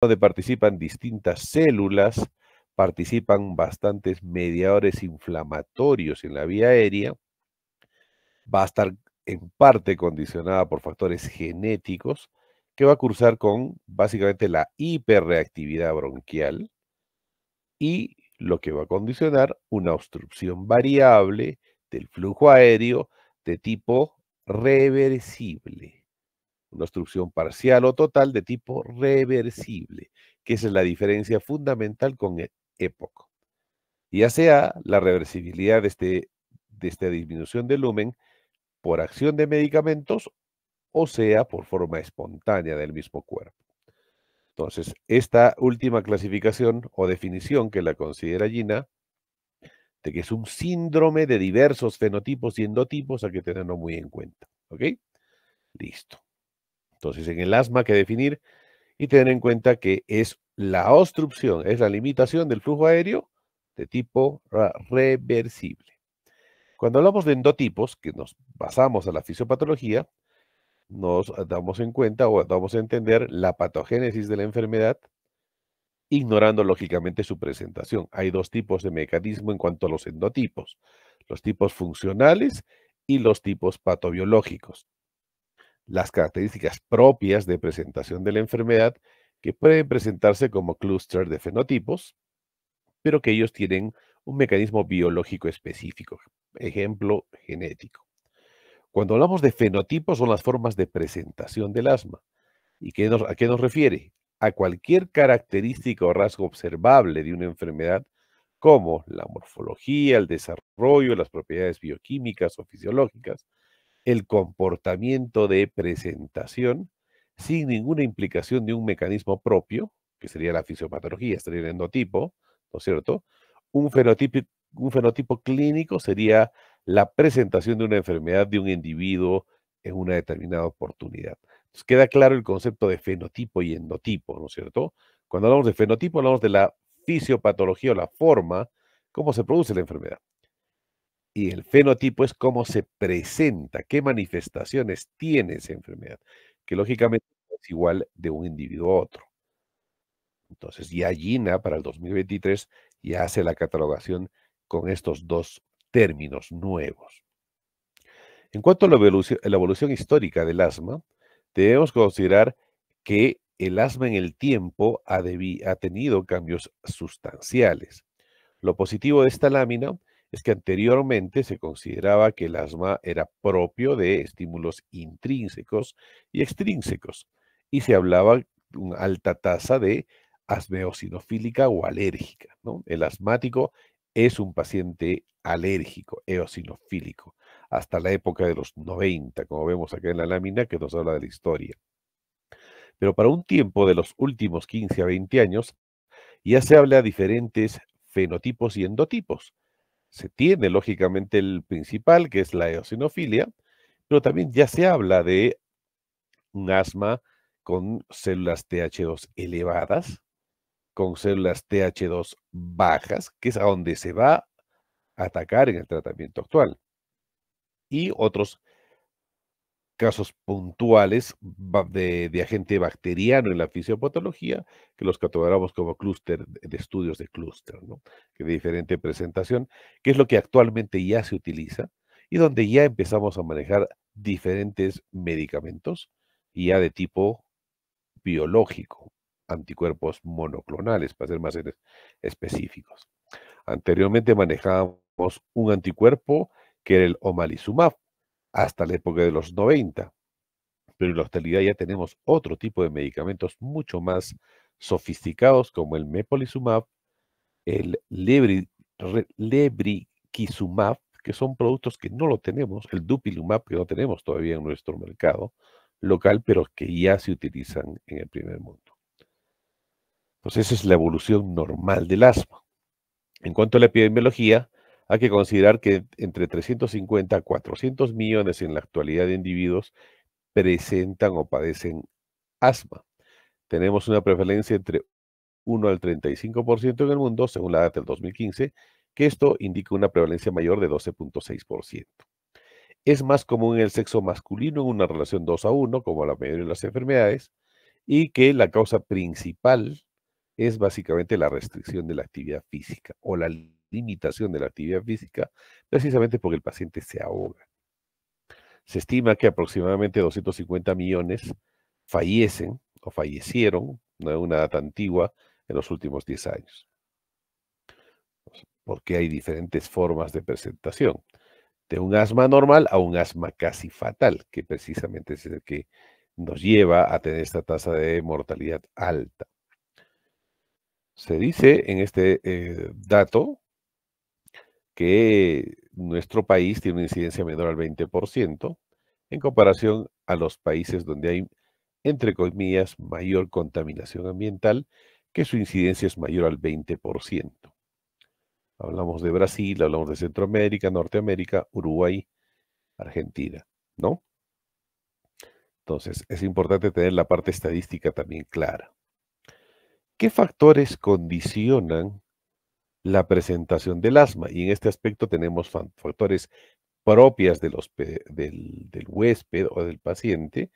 donde participan distintas células, participan bastantes mediadores inflamatorios en la vía aérea, va a estar en parte condicionada por factores genéticos, que va a cursar con básicamente la hiperreactividad bronquial y lo que va a condicionar una obstrucción variable del flujo aéreo de tipo reversible. Una obstrucción parcial o total de tipo reversible, que esa es la diferencia fundamental con EPOC. Ya sea la reversibilidad de esta disminución del lumen por acción de medicamentos o sea por forma espontánea del mismo cuerpo. Entonces, esta última clasificación o definición que la considera Gina, de que es un síndrome de diversos fenotipos y endotipos, hay que tenerlo muy en cuenta. ¿Ok? Listo. Entonces, en el asma hay que definir y tener en cuenta que es la obstrucción, es la limitación del flujo aéreo de tipo reversible. Cuando hablamos de endotipos, que nos basamos a la fisiopatología, nos damos en cuenta o damos a entender la patogénesis de la enfermedad, ignorando lógicamente su presentación. Hay dos tipos de mecanismo en cuanto a los endotipos, los tipos funcionales y los tipos patobiológicos. Las características propias de presentación de la enfermedad que pueden presentarse como clúster de fenotipos, pero que ellos tienen un mecanismo biológico específico, ejemplo genético. Cuando hablamos de fenotipos son las formas de presentación del asma. ¿Y a qué nos refiere? A cualquier característica o rasgo observable de una enfermedad, como la morfología, el desarrollo, las propiedades bioquímicas o fisiológicas, el comportamiento de presentación, sin ninguna implicación de un mecanismo propio, que sería la fisiopatología, sería el endotipo, ¿no es cierto? Un fenotipo, un fenotipo clínico sería la presentación de una enfermedad de un individuo en una determinada oportunidad. Entonces, queda claro el concepto de fenotipo y endotipo, ¿no es cierto? Cuando hablamos de fenotipo, hablamos de la fisiopatología o la forma, cómo se produce la enfermedad. Y el fenotipo es cómo se presenta, qué manifestaciones tiene esa enfermedad, que lógicamente es igual de un individuo a otro. Entonces, ya Gina para el 2023 ya hace la catalogación con estos dos términos nuevos. En cuanto a la evolución histórica del asma, debemos considerar que el asma en el tiempo ha tenido cambios sustanciales. Lo positivo de esta lámina es que anteriormente se consideraba que el asma era propio de estímulos intrínsecos y extrínsecos, y se hablaba de una alta tasa de asma eosinofílica o alérgica, ¿no? El asmático es un paciente alérgico, eosinofílico, hasta la época de los 90, como vemos acá en la lámina que nos habla de la historia. Pero para un tiempo de los últimos 15 a 20 años, ya se habla de diferentes fenotipos y endotipos. Se tiene lógicamente el principal, que es la eosinofilia, pero también ya se habla de un asma con células TH2 elevadas, con células TH2 bajas, que es a donde se va a atacar en el tratamiento actual. Y otros casos puntuales de agente bacteriano en la fisiopatología, que los catalogamos como clúster de estudios de clúster, ¿no? Que de diferente presentación, que es lo que actualmente ya se utiliza y donde ya empezamos a manejar diferentes medicamentos ya de tipo biológico, anticuerpos monoclonales, para ser más específicos. Anteriormente manejábamos un anticuerpo que era el omalizumab, hasta la época de los 90, pero en la actualidad ya tenemos otro tipo de medicamentos mucho más sofisticados como el mepolizumab, el lebrikizumab, que son productos que no lo tenemos, el dupilumab que no tenemos todavía en nuestro mercado local, pero que ya se utilizan en el primer mundo. Entonces esa es la evolución normal del asma. En cuanto a la epidemiología, hay que considerar que entre 350 a 400 millones en la actualidad de individuos presentan o padecen asma. Tenemos una prevalencia entre 1 al 35% en el mundo, según la data del 2015, que esto indica una prevalencia mayor de 12.6%. Es más común en el sexo masculino en una relación 2 a 1, como la mayoría de las enfermedades, y que la causa principal es básicamente la restricción de la actividad física o la limitación de la actividad física, precisamente porque el paciente se ahoga. Se estima que aproximadamente 250 millones fallecen o fallecieron, no es una edad antigua, en los últimos 10 años, porque hay diferentes formas de presentación, de un asma normal a un asma casi fatal, que precisamente es el que nos lleva a tener esta tasa de mortalidad alta. Se dice en este dato que nuestro país tiene una incidencia menor al 20% en comparación a los países donde hay, entre comillas, mayor contaminación ambiental, que su incidencia es mayor al 20%. Hablamos de Brasil, hablamos de Centroamérica, Norteamérica, Uruguay, Argentina, ¿no? Entonces, es importante tener la parte estadística también clara. ¿Qué factores condicionan la presentación del asma? Y en este aspecto tenemos factores propias del huésped o del paciente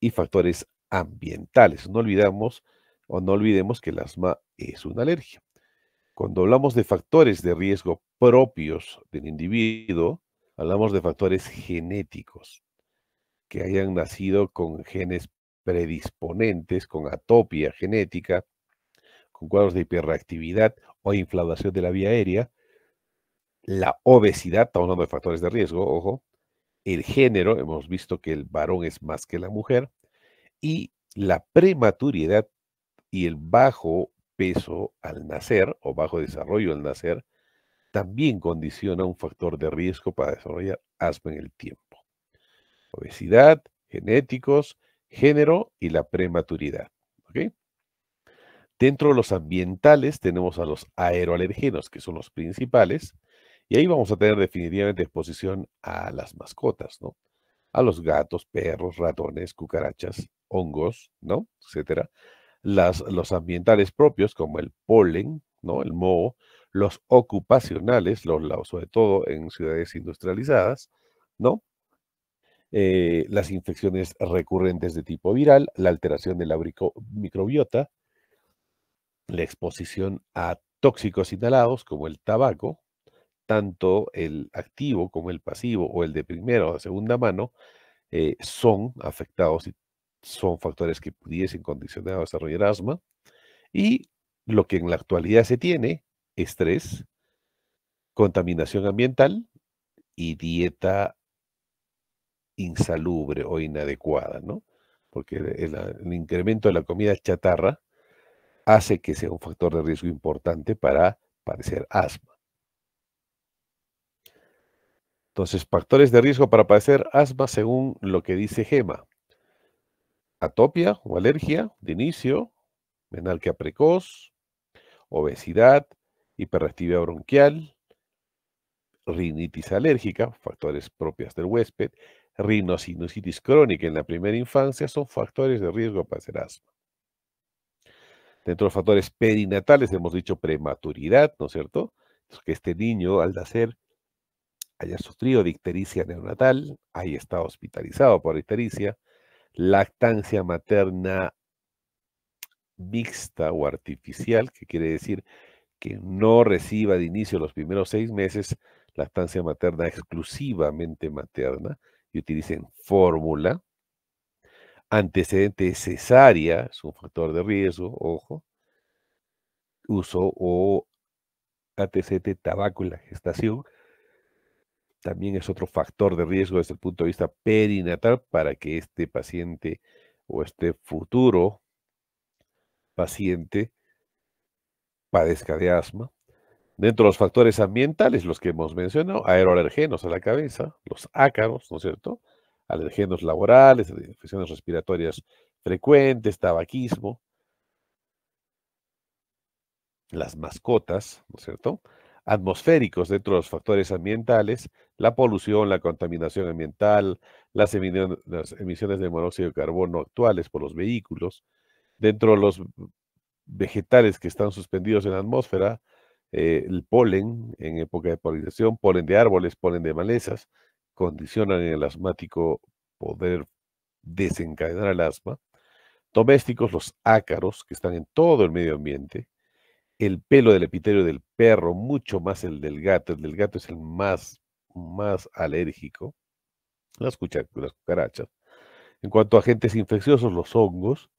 y factores ambientales. No olvidamos o no olvidemos que el asma es una alergia. Cuando hablamos de factores de riesgo propios del individuo, hablamos de factores genéticos que hayan nacido con genes predisponentes, con atopia genética, con cuadros de hiperreactividad o inflamación de la vía aérea, la obesidad, estamos hablando de factores de riesgo, ojo, el género, hemos visto que el varón es más que la mujer, y la prematuridad y el bajo peso al nacer o bajo desarrollo al nacer también condiciona un factor de riesgo para desarrollar asma en el tiempo. Obesidad, genéticos, género y la prematuridad. ¿Ok? Dentro de los ambientales tenemos a los aeroalergenos, que son los principales, y ahí vamos a tener definitivamente exposición a las mascotas, ¿no? A los gatos, perros, ratones, cucarachas, hongos, ¿no? Etcétera. Los ambientales propios, como el polen, ¿no? El moho, los ocupacionales, sobre todo en ciudades industrializadas, ¿no? Las infecciones recurrentes de tipo viral, la alteración de la microbiota, la exposición a tóxicos inhalados como el tabaco, tanto el activo como el pasivo o el de primera o de segunda mano, son afectados y son factores que pudiesen condicionar a desarrollar asma. Y lo que en la actualidad se tiene, estrés, contaminación ambiental y dieta insalubre o inadecuada, ¿no? Porque el incremento de la comida chatarra hace que sea un factor de riesgo importante para padecer asma. Entonces, factores de riesgo para padecer asma según lo que dice GEMA. Atopia o alergia de inicio, menarquia precoz, obesidad, hiperactividad bronquial, rinitis alérgica, factores propias del huésped, rinosinusitis crónica en la primera infancia, son factores de riesgo para hacer asma. Dentro de los factores perinatales hemos dicho prematuridad, ¿no es cierto? Que este niño al nacer haya sufrido de ictericia neonatal, haya estado hospitalizado por ictericia, lactancia materna mixta o artificial, que quiere decir que no reciba de inicio los primeros 6 meses lactancia materna exclusivamente materna y utilicen fórmula. Antecedente cesárea es un factor de riesgo, ojo. Uso o antecedente tabaco en la gestación también es otro factor de riesgo desde el punto de vista perinatal para que este paciente o este futuro paciente padezca de asma. Dentro de los factores ambientales, los que hemos mencionado, aeroalergenos a la cabeza, los ácaros, ¿no es cierto? Alergenos laborales, infecciones respiratorias frecuentes, tabaquismo, las mascotas, ¿no es cierto? Atmosféricos dentro de los factores ambientales, la polución, la contaminación ambiental, las emisiones de monóxido de carbono actuales por los vehículos, dentro de los vegetales que están suspendidos en la atmósfera, el polen en época de polinización, polen de árboles, polen de malezas, condicionan en el asmático poder desencadenar el asma. Domésticos, los ácaros, que están en todo el medio ambiente. El pelo del epitelio del perro, mucho más el del gato. El del gato es el más alérgico. Las cucarachas. En cuanto a agentes infecciosos, los hongos,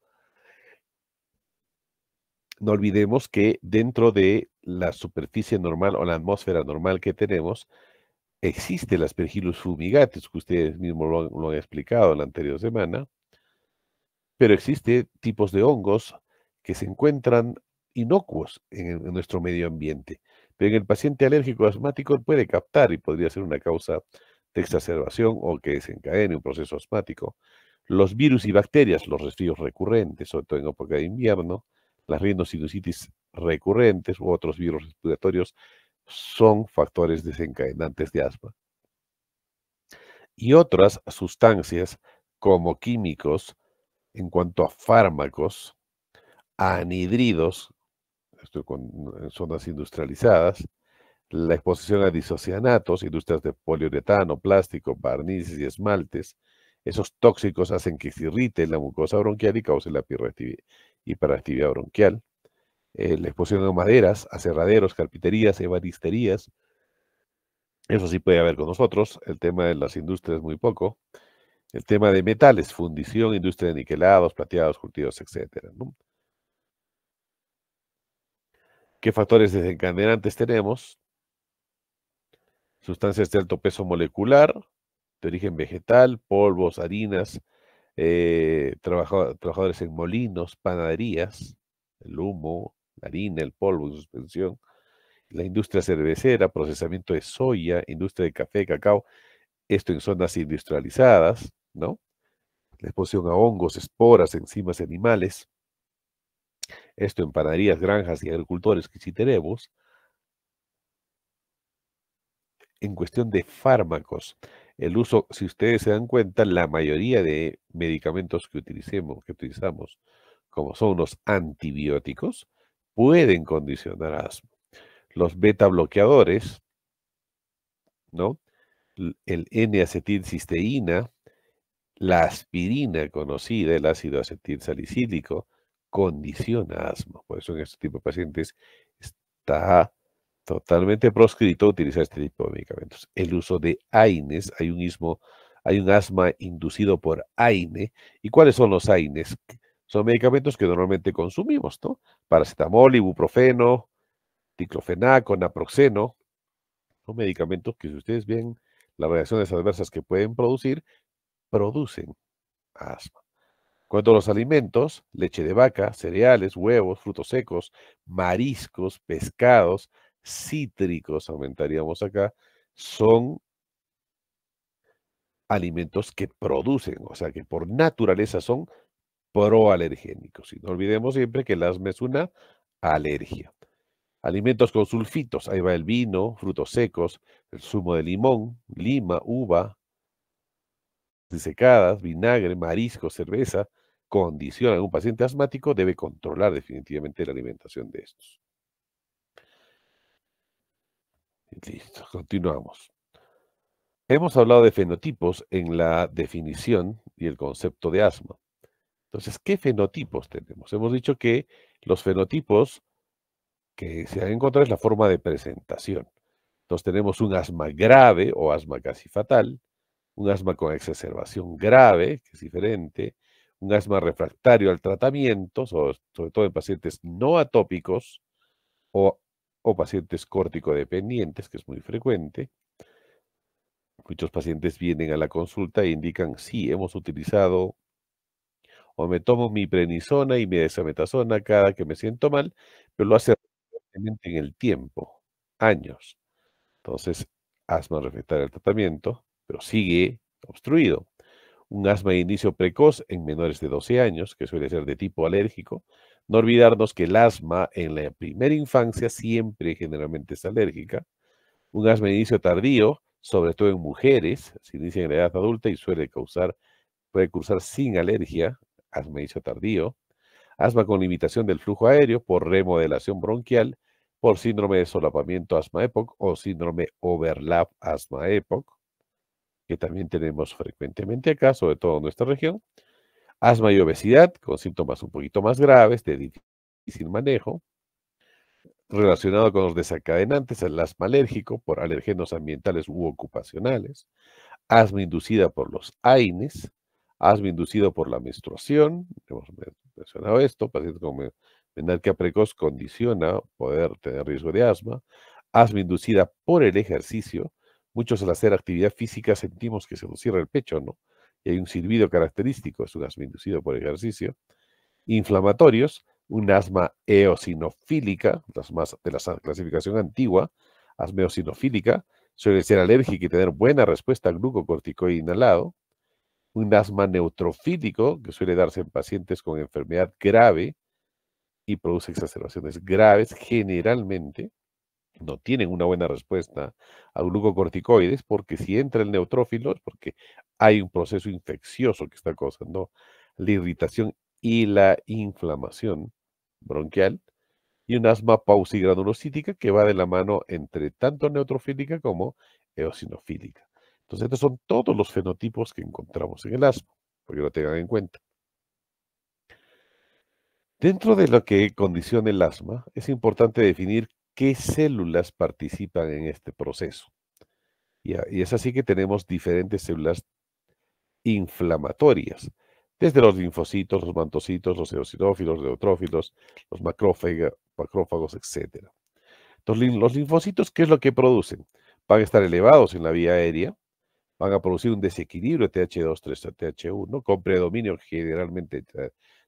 no olvidemos que dentro de la superficie normal o la atmósfera normal que tenemos, existe el Aspergillus fumigatus, que ustedes mismos lo han explicado la anterior semana, pero existe tipos de hongos que se encuentran inocuos en nuestro medio ambiente. Pero en el paciente alérgico asmático puede captar y podría ser una causa de exacerbación o que desencadene un proceso asmático. Los virus y bacterias, los resfríos recurrentes, sobre todo en época de invierno, las rhinosinusitis recurrentes u otros virus respiratorios son factores desencadenantes de asma. Y otras sustancias como químicos, en cuanto a fármacos, anhidridos, esto en zonas industrializadas, la exposición a disocianatos, industrias de poliuretano, plástico, barnices y esmaltes, esos tóxicos hacen que se irrite la mucosa bronquial y cause la hiperactividad bronquial. La exposición a maderas, aserraderos, carpinterías, ebanisterías, eso sí puede haber con nosotros. El tema de las industrias muy poco. El tema de metales, fundición, industria de niquelados, plateados, curtidos, etcétera, ¿no? ¿Qué factores desencadenantes tenemos? Sustancias de alto peso molecular, de origen vegetal, polvos, harinas, trabajadores en molinos, panaderías, el humo, la harina, el polvo en suspensión, la industria cervecera, procesamiento de soya, industria de café, cacao, esto en zonas industrializadas, ¿no? La exposición a hongos, esporas, enzimas animales, esto en panaderías, granjas y agricultores que sí tenemos. En cuestión de fármacos, el uso, si ustedes se dan cuenta, la mayoría de medicamentos que utilizamos, como son los antibióticos, pueden condicionar asma. Los beta bloqueadores, ¿no? El N-acetilcisteína, la aspirina conocida, el ácido acetil salicílico, condiciona asma. Por eso en este tipo de pacientes está totalmente proscrito utilizar este tipo de medicamentos. El uso de AINES, hay un asma inducido por AINE. ¿Y cuáles son los AINES? Son medicamentos que normalmente consumimos, ¿no? Paracetamol, ibuprofeno, diclofenaco, naproxeno. Son medicamentos que si ustedes ven las reacciones adversas que pueden producir, producen asma. Cuanto a los alimentos, leche de vaca, cereales, huevos, frutos secos, mariscos, pescados, cítricos, aumentaríamos acá, son alimentos que producen, o sea, que por naturaleza son proalergénicos. Y no olvidemos siempre que el asma es una alergia. Alimentos con sulfitos, ahí va el vino, frutos secos, el zumo de limón, lima, uva, disecadas, vinagre, marisco, cerveza, condicionan. Un paciente asmático debe controlar definitivamente la alimentación de estos. Listo, continuamos. Hemos hablado de fenotipos en la definición y el concepto de asma. Entonces, ¿qué fenotipos tenemos? Hemos dicho que los fenotipos que se han encontrado es la forma de presentación. Entonces tenemos un asma grave o asma casi fatal, un asma con exacerbación grave, que es diferente, un asma refractario al tratamiento, sobre todo en pacientes no atópicos o, o pacientes córtico-dependientes, que es muy frecuente. Muchos pacientes vienen a la consulta e indican, sí, hemos utilizado o me tomo mi prednisona y mi dexametasona cada que me siento mal, pero lo hace recurrentemente en el tiempo, años. Entonces, asma refractaria al tratamiento, pero sigue obstruido. Un asma de inicio precoz en menores de 12 años, que suele ser de tipo alérgico. No olvidarnos que el asma en la primera infancia siempre generalmente es alérgica. Un asma de inicio tardío, sobre todo en mujeres, se inicia en la edad adulta y puede cursar sin alergia, asma de inicio tardío. Asma con limitación del flujo aéreo por remodelación bronquial, por síndrome de solapamiento asma-EPOC o síndrome overlap asma-EPOC, que también tenemos frecuentemente acá, sobre todo en nuestra región. Asma y obesidad, con síntomas un poquito más graves, de difícil manejo, relacionado con los desencadenantes, el asma alérgico por alergenos ambientales u ocupacionales, asma inducida por los AINES, asma inducido por la menstruación, hemos mencionado esto, pacientes con menarquia precoz condiciona poder tener riesgo de asma inducida por el ejercicio, muchos al hacer actividad física sentimos que se nos cierra el pecho, ¿no? Y hay un silbido característico, es un asma inducido por ejercicio, inflamatorios, un asma eosinofílica, las más de la clasificación antigua, asma eosinofílica, suele ser alérgica y tener buena respuesta al glucocorticoide inhalado, un asma neutrofílico, que suele darse en pacientes con enfermedad grave y produce exacerbaciones graves, generalmente no tienen una buena respuesta a glucocorticoides, porque si entra el neutrófilo es porque hay un proceso infeccioso que está causando la irritación y la inflamación bronquial, y un asma pausigranulocítica que va de la mano entre tanto neutrofílica como eosinofílica. Entonces, estos son todos los fenotipos que encontramos en el asma, porque lo tengan en cuenta. Dentro de lo que condiciona el asma, es importante definir qué células participan en este proceso. Y es así que tenemos diferentes células inflamatorias, desde los linfocitos, los mantocitos, los eosinófilos, los neutrófilos, los macrófagos, etc. Los linfocitos, ¿qué es lo que producen? Van a estar elevados en la vía aérea, van a producir un desequilibrio TH2, 3 TH1, con predominio generalmente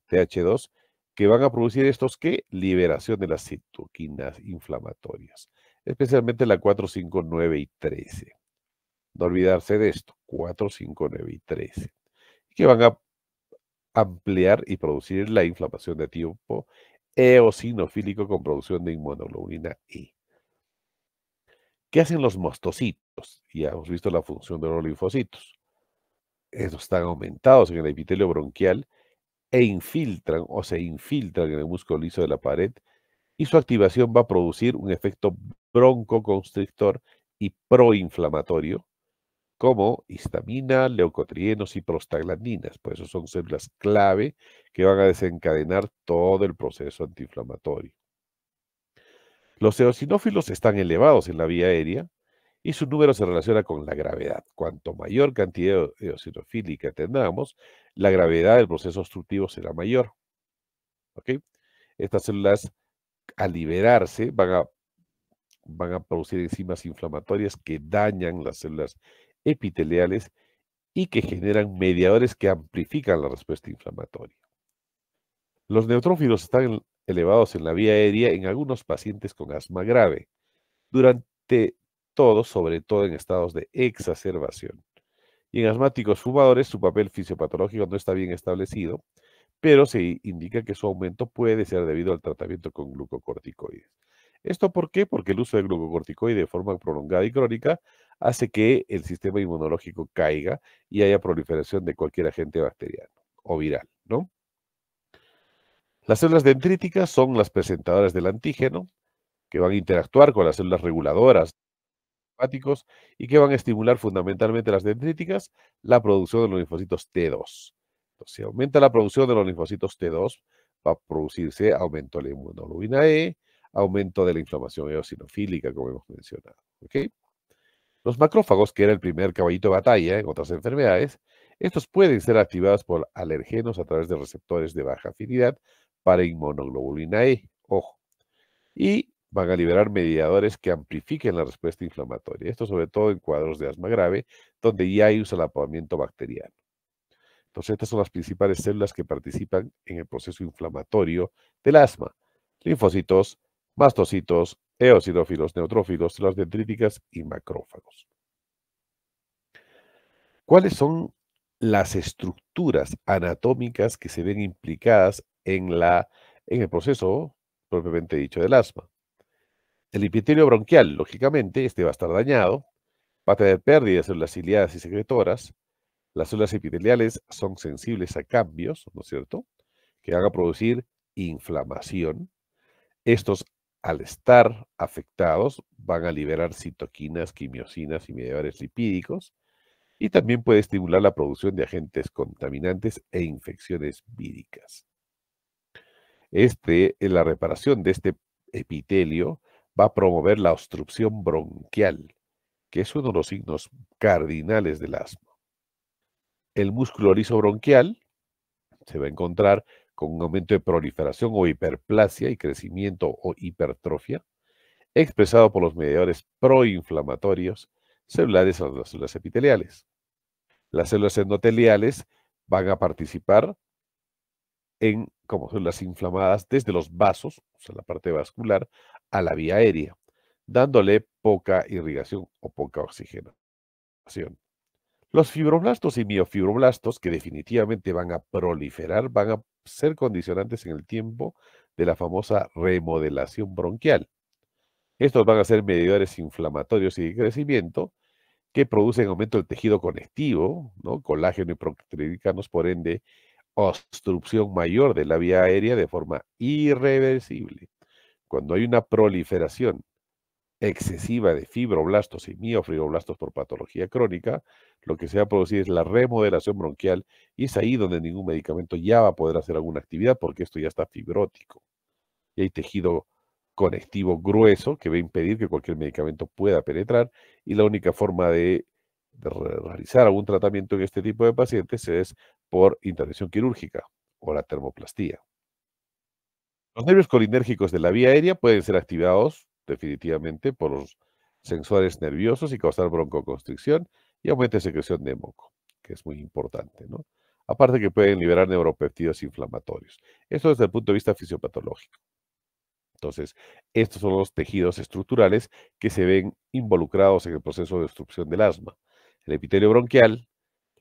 TH2, que van a producir estos que liberación de las citoquinas inflamatorias, especialmente la 4, 5, 9 y 13. No olvidarse de esto, 4, 5, 9 y 13, que van a ampliar y producir la inflamación de tipo eosinofílico con producción de inmunoglobulina E. ¿Qué hacen los mastocitos? Ya hemos visto la función de los linfocitos. Estos están aumentados en el epitelio bronquial e infiltran o se infiltran en el músculo liso de la pared, y su activación va a producir un efecto broncoconstrictor y proinflamatorio, como histamina, leucotrienos y prostaglandinas. Por eso son células clave que van a desencadenar todo el proceso antiinflamatorio. Los eosinófilos están elevados en la vía aérea y su número se relaciona con la gravedad. Cuanto mayor cantidad eosinofílica tengamos, la gravedad del proceso obstructivo será mayor. ¿Ok? Estas células, al liberarse, van a producir enzimas inflamatorias que dañan las células epiteliales y que generan mediadores que amplifican la respuesta inflamatoria. Los neutrófilos están elevados en la vía aérea en algunos pacientes con asma grave, durante todo, sobre todo en estados de exacerbación. Y en asmáticos fumadores, su papel fisiopatológico no está bien establecido, pero se indica que su aumento puede ser debido al tratamiento con glucocorticoides. ¿Esto por qué? Porque el uso de glucocorticoides de forma prolongada y crónica hace que el sistema inmunológico caiga y haya proliferación de cualquier agente bacteriano o viral, ¿no? Las células dendríticas son las presentadoras del antígeno, que van a interactuar con las células reguladoras hepáticos y que van a estimular fundamentalmente las dendríticas la producción de los linfocitos T2. Entonces, si aumenta la producción de los linfocitos T2, va a producirse aumento de la inmunoglobulina E, aumento de la inflamación eosinofílica, como hemos mencionado. ¿Ok? Los macrófagos, que era el primer caballito de batalla en otras enfermedades, estos pueden ser activados por alergenos a través de receptores de baja afinidad para inmunoglobulina E. Ojo. Y van a liberar mediadores que amplifiquen la respuesta inflamatoria. Esto sobre todo en cuadros de asma grave, donde ya hay un solapamiento bacteriano. Entonces, estas son las principales células que participan en el proceso inflamatorio del asma: linfocitos, mastocitos, eosinófilos, neutrófilos, células dendríticas y macrófagos. ¿Cuáles son las estructuras anatómicas que se ven implicadas en el proceso propiamente dicho del asma? El epitelio bronquial, lógicamente, este va a estar dañado, va a tener pérdida de células ciliadas y secretoras. Las células epiteliales son sensibles a cambios, ¿no es cierto?, que van a producir inflamación. Estos, al estar afectados, van a liberar citoquinas, quimiosinas y mediadores lipídicos, y también puede estimular la producción de agentes contaminantes e infecciones víricas. La reparación de este epitelio va a promover la obstrucción bronquial, que es uno de los signos cardinales del asma. El músculo liso bronquial se va a encontrar con un aumento de proliferación o hiperplasia y crecimiento o hipertrofia, expresado por los mediadores proinflamatorios celulares a las células epiteliales. Las células endoteliales van a participar como células inflamadas desde los vasos, o sea, la parte vascular, a la vía aérea, dándole poca irrigación o poca oxigenación. Los fibroblastos y miofibroblastos, que definitivamente van a proliferar, van a ser condicionantes en el tiempo de la famosa remodelación bronquial. Estos van a ser mediadores inflamatorios y de crecimiento que producen aumento del tejido conectivo, ¿no? Colágeno y proteoglicanos, por ende, obstrucción mayor de la vía aérea de forma irreversible. Cuando hay una proliferación excesiva de fibroblastos y miofibroblastos por patología crónica, lo que se va a producir es la remodelación bronquial y es ahí donde ningún medicamento ya va a poder hacer alguna actividad porque esto ya está fibrótico. Y hay tejido conectivo grueso que va a impedir que cualquier medicamento pueda penetrar y la única forma de realizar algún tratamiento en este tipo de pacientes es por intervención quirúrgica o la termoplastía. Los nervios colinérgicos de la vía aérea pueden ser activados definitivamente por los sensores nerviosos y causar broncoconstricción y aumento de secreción de moco, que es muy importante, ¿no? Aparte que pueden liberar neuropéptidos inflamatorios. Esto desde el punto de vista fisiopatológico. Entonces, estos son los tejidos estructurales que se ven involucrados en el proceso de obstrucción del asma. El epitelio bronquial,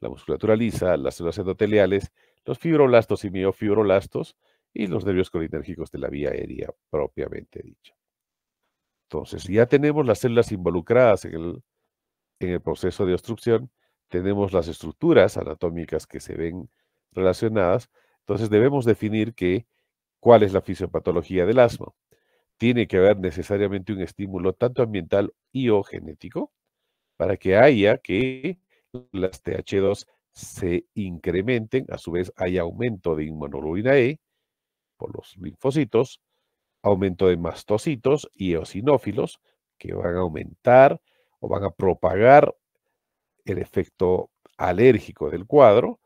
la musculatura lisa, las células endoteliales, los fibroblastos y miofibroblastos y los nervios colinérgicos de la vía aérea propiamente dicha. Entonces, si ya tenemos las células involucradas en el proceso de obstrucción, tenemos las estructuras anatómicas que se ven relacionadas, entonces debemos definir cuál es la fisiopatología del asma. Tiene que haber necesariamente un estímulo tanto ambiental y o genético para que haya que las TH2 se incrementen, a su vez hay aumento de inmunoglobulina E por los linfocitos, aumento de mastocitos y eosinófilos que van a aumentar o van a propagar el efecto alérgico del cuadro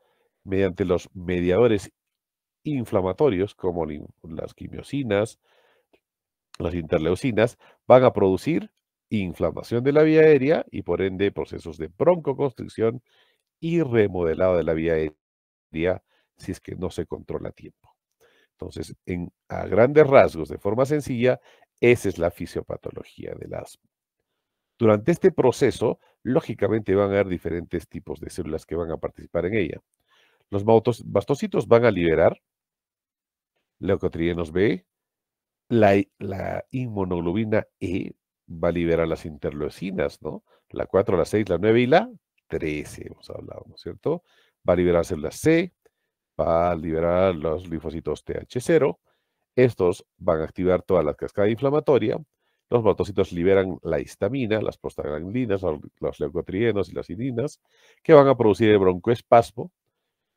mediante los mediadores inflamatorios como las quimiosinas, las interleucinas, van a producir inflamación de la vía aérea y por ende procesos de broncoconstricción y remodelado de la vía aérea si es que no se controla a tiempo. Entonces, a grandes rasgos, de forma sencilla, esa es la fisiopatología del asma. Durante este proceso, lógicamente van a haber diferentes tipos de células que van a participar en ella. Los mastocitos van a liberar leucotrienos B, la inmunoglobulina E va a liberar las interleucinas, ¿no? La 4, la 6, la 9 y la 13, hemos hablado, ¿no es cierto? Va a liberar células C, va a liberar los linfocitos TH0. Estos van a activar toda la cascada inflamatoria. Los mastocitos liberan la histamina, las prostaglandinas, los leucotrienos y las irinas, que van a producir el broncoespasmo,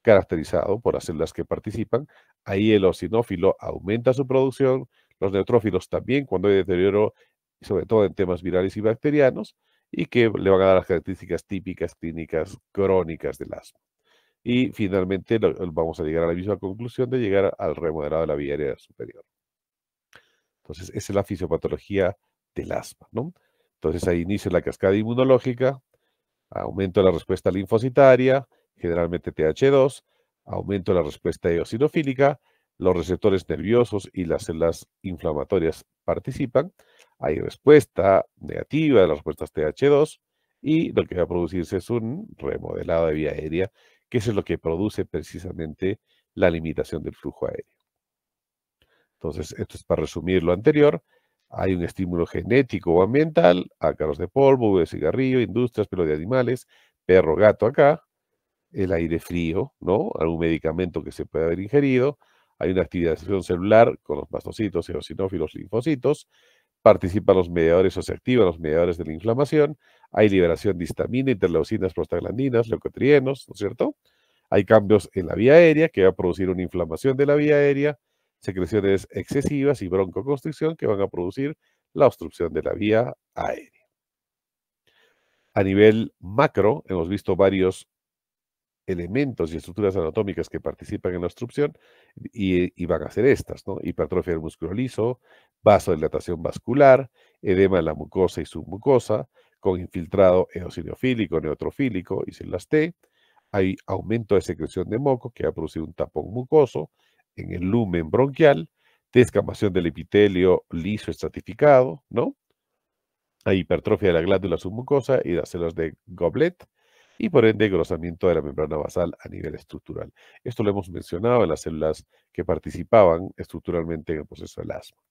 caracterizado por las células que participan. Ahí el eosinófilo aumenta su producción, los neutrófilos también cuando hay deterioro, sobre todo en temas virales y bacterianos, y que le van a dar las características típicas clínicas crónicas del asma. Y finalmente vamos a llegar a la misma conclusión de llegar al remodelado de la vía aérea superior. Entonces, esa es la fisiopatología del asma, ¿no? Entonces, ahí inicia la cascada inmunológica, aumento de la respuesta linfocitaria, generalmente TH2, aumento de la respuesta eosinofílica, los receptores nerviosos y las células inflamatorias participan, hay respuesta negativa de las respuestas TH2 y lo que va a producirse es un remodelado de vía aérea, que eso es lo que produce precisamente la limitación del flujo aéreo. Entonces, esto es para resumir lo anterior. Hay un estímulo genético o ambiental, ácaros de polvo, de cigarrillo, industrias, pelo de animales, perro, gato acá, el aire frío, ¿no? Algún medicamento que se puede haber ingerido. Hay una activación celular con los mastocitos, eosinófilos, linfocitos, participan los mediadores o se activan los mediadores de la inflamación, hay liberación de histamina, interleucinas, prostaglandinas, leucotrienos, ¿no es cierto? Hay cambios en la vía aérea que va a producir una inflamación de la vía aérea, secreciones excesivas y broncoconstricción que van a producir la obstrucción de la vía aérea. A nivel macro, hemos visto varios elementos y estructuras anatómicas que participan en la obstrucción y van a ser estas, ¿no? Hipertrofia del músculo liso, vasodilatación vascular, edema en la mucosa y submucosa, con infiltrado eosinofílico, neutrofílico y células T. Hay aumento de secreción de moco que va a producir un tapón mucoso en el lumen bronquial, descamación del epitelio liso estratificado, ¿no? Hay hipertrofia de la glándula submucosa y las células de Goblet y por ende engrosamiento de la membrana basal a nivel estructural. Esto lo hemos mencionado en las células que participaban estructuralmente en el proceso del asma.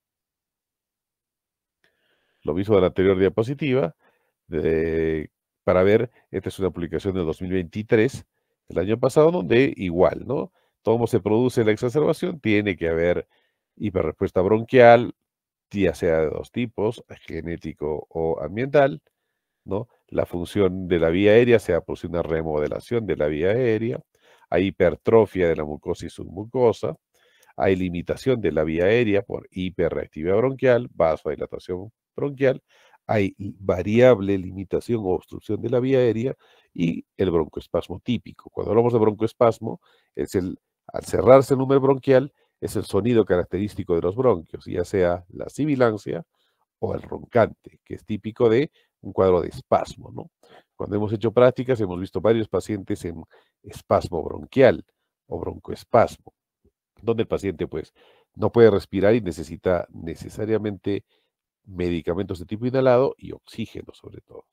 Lo mismo de la anterior diapositiva, para ver, esta es una publicación del 2023, el año pasado, donde igual, ¿no? Todo se produce la exacerbación, tiene que haber hiperrespuesta bronquial, ya sea de dos tipos, genético o ambiental, ¿no? La función de la vía aérea se va a producir una remodelación de la vía aérea, hay hipertrofia de la mucosa y submucosa, hay limitación de la vía aérea por hiperreactividad bronquial, vasodilatación bronquial, hay variable limitación o obstrucción de la vía aérea y el broncoespasmo típico. Cuando hablamos de broncoespasmo, al cerrarse el número bronquial, es el sonido característico de los bronquios, ya sea la sibilancia o el roncante, que es típico de un cuadro de espasmo, ¿no? Cuando hemos hecho prácticas, hemos visto varios pacientes en espasmo bronquial o broncoespasmo, donde el paciente pues no puede respirar y necesita necesariamente medicamentos de tipo inhalado y oxígeno sobre todo.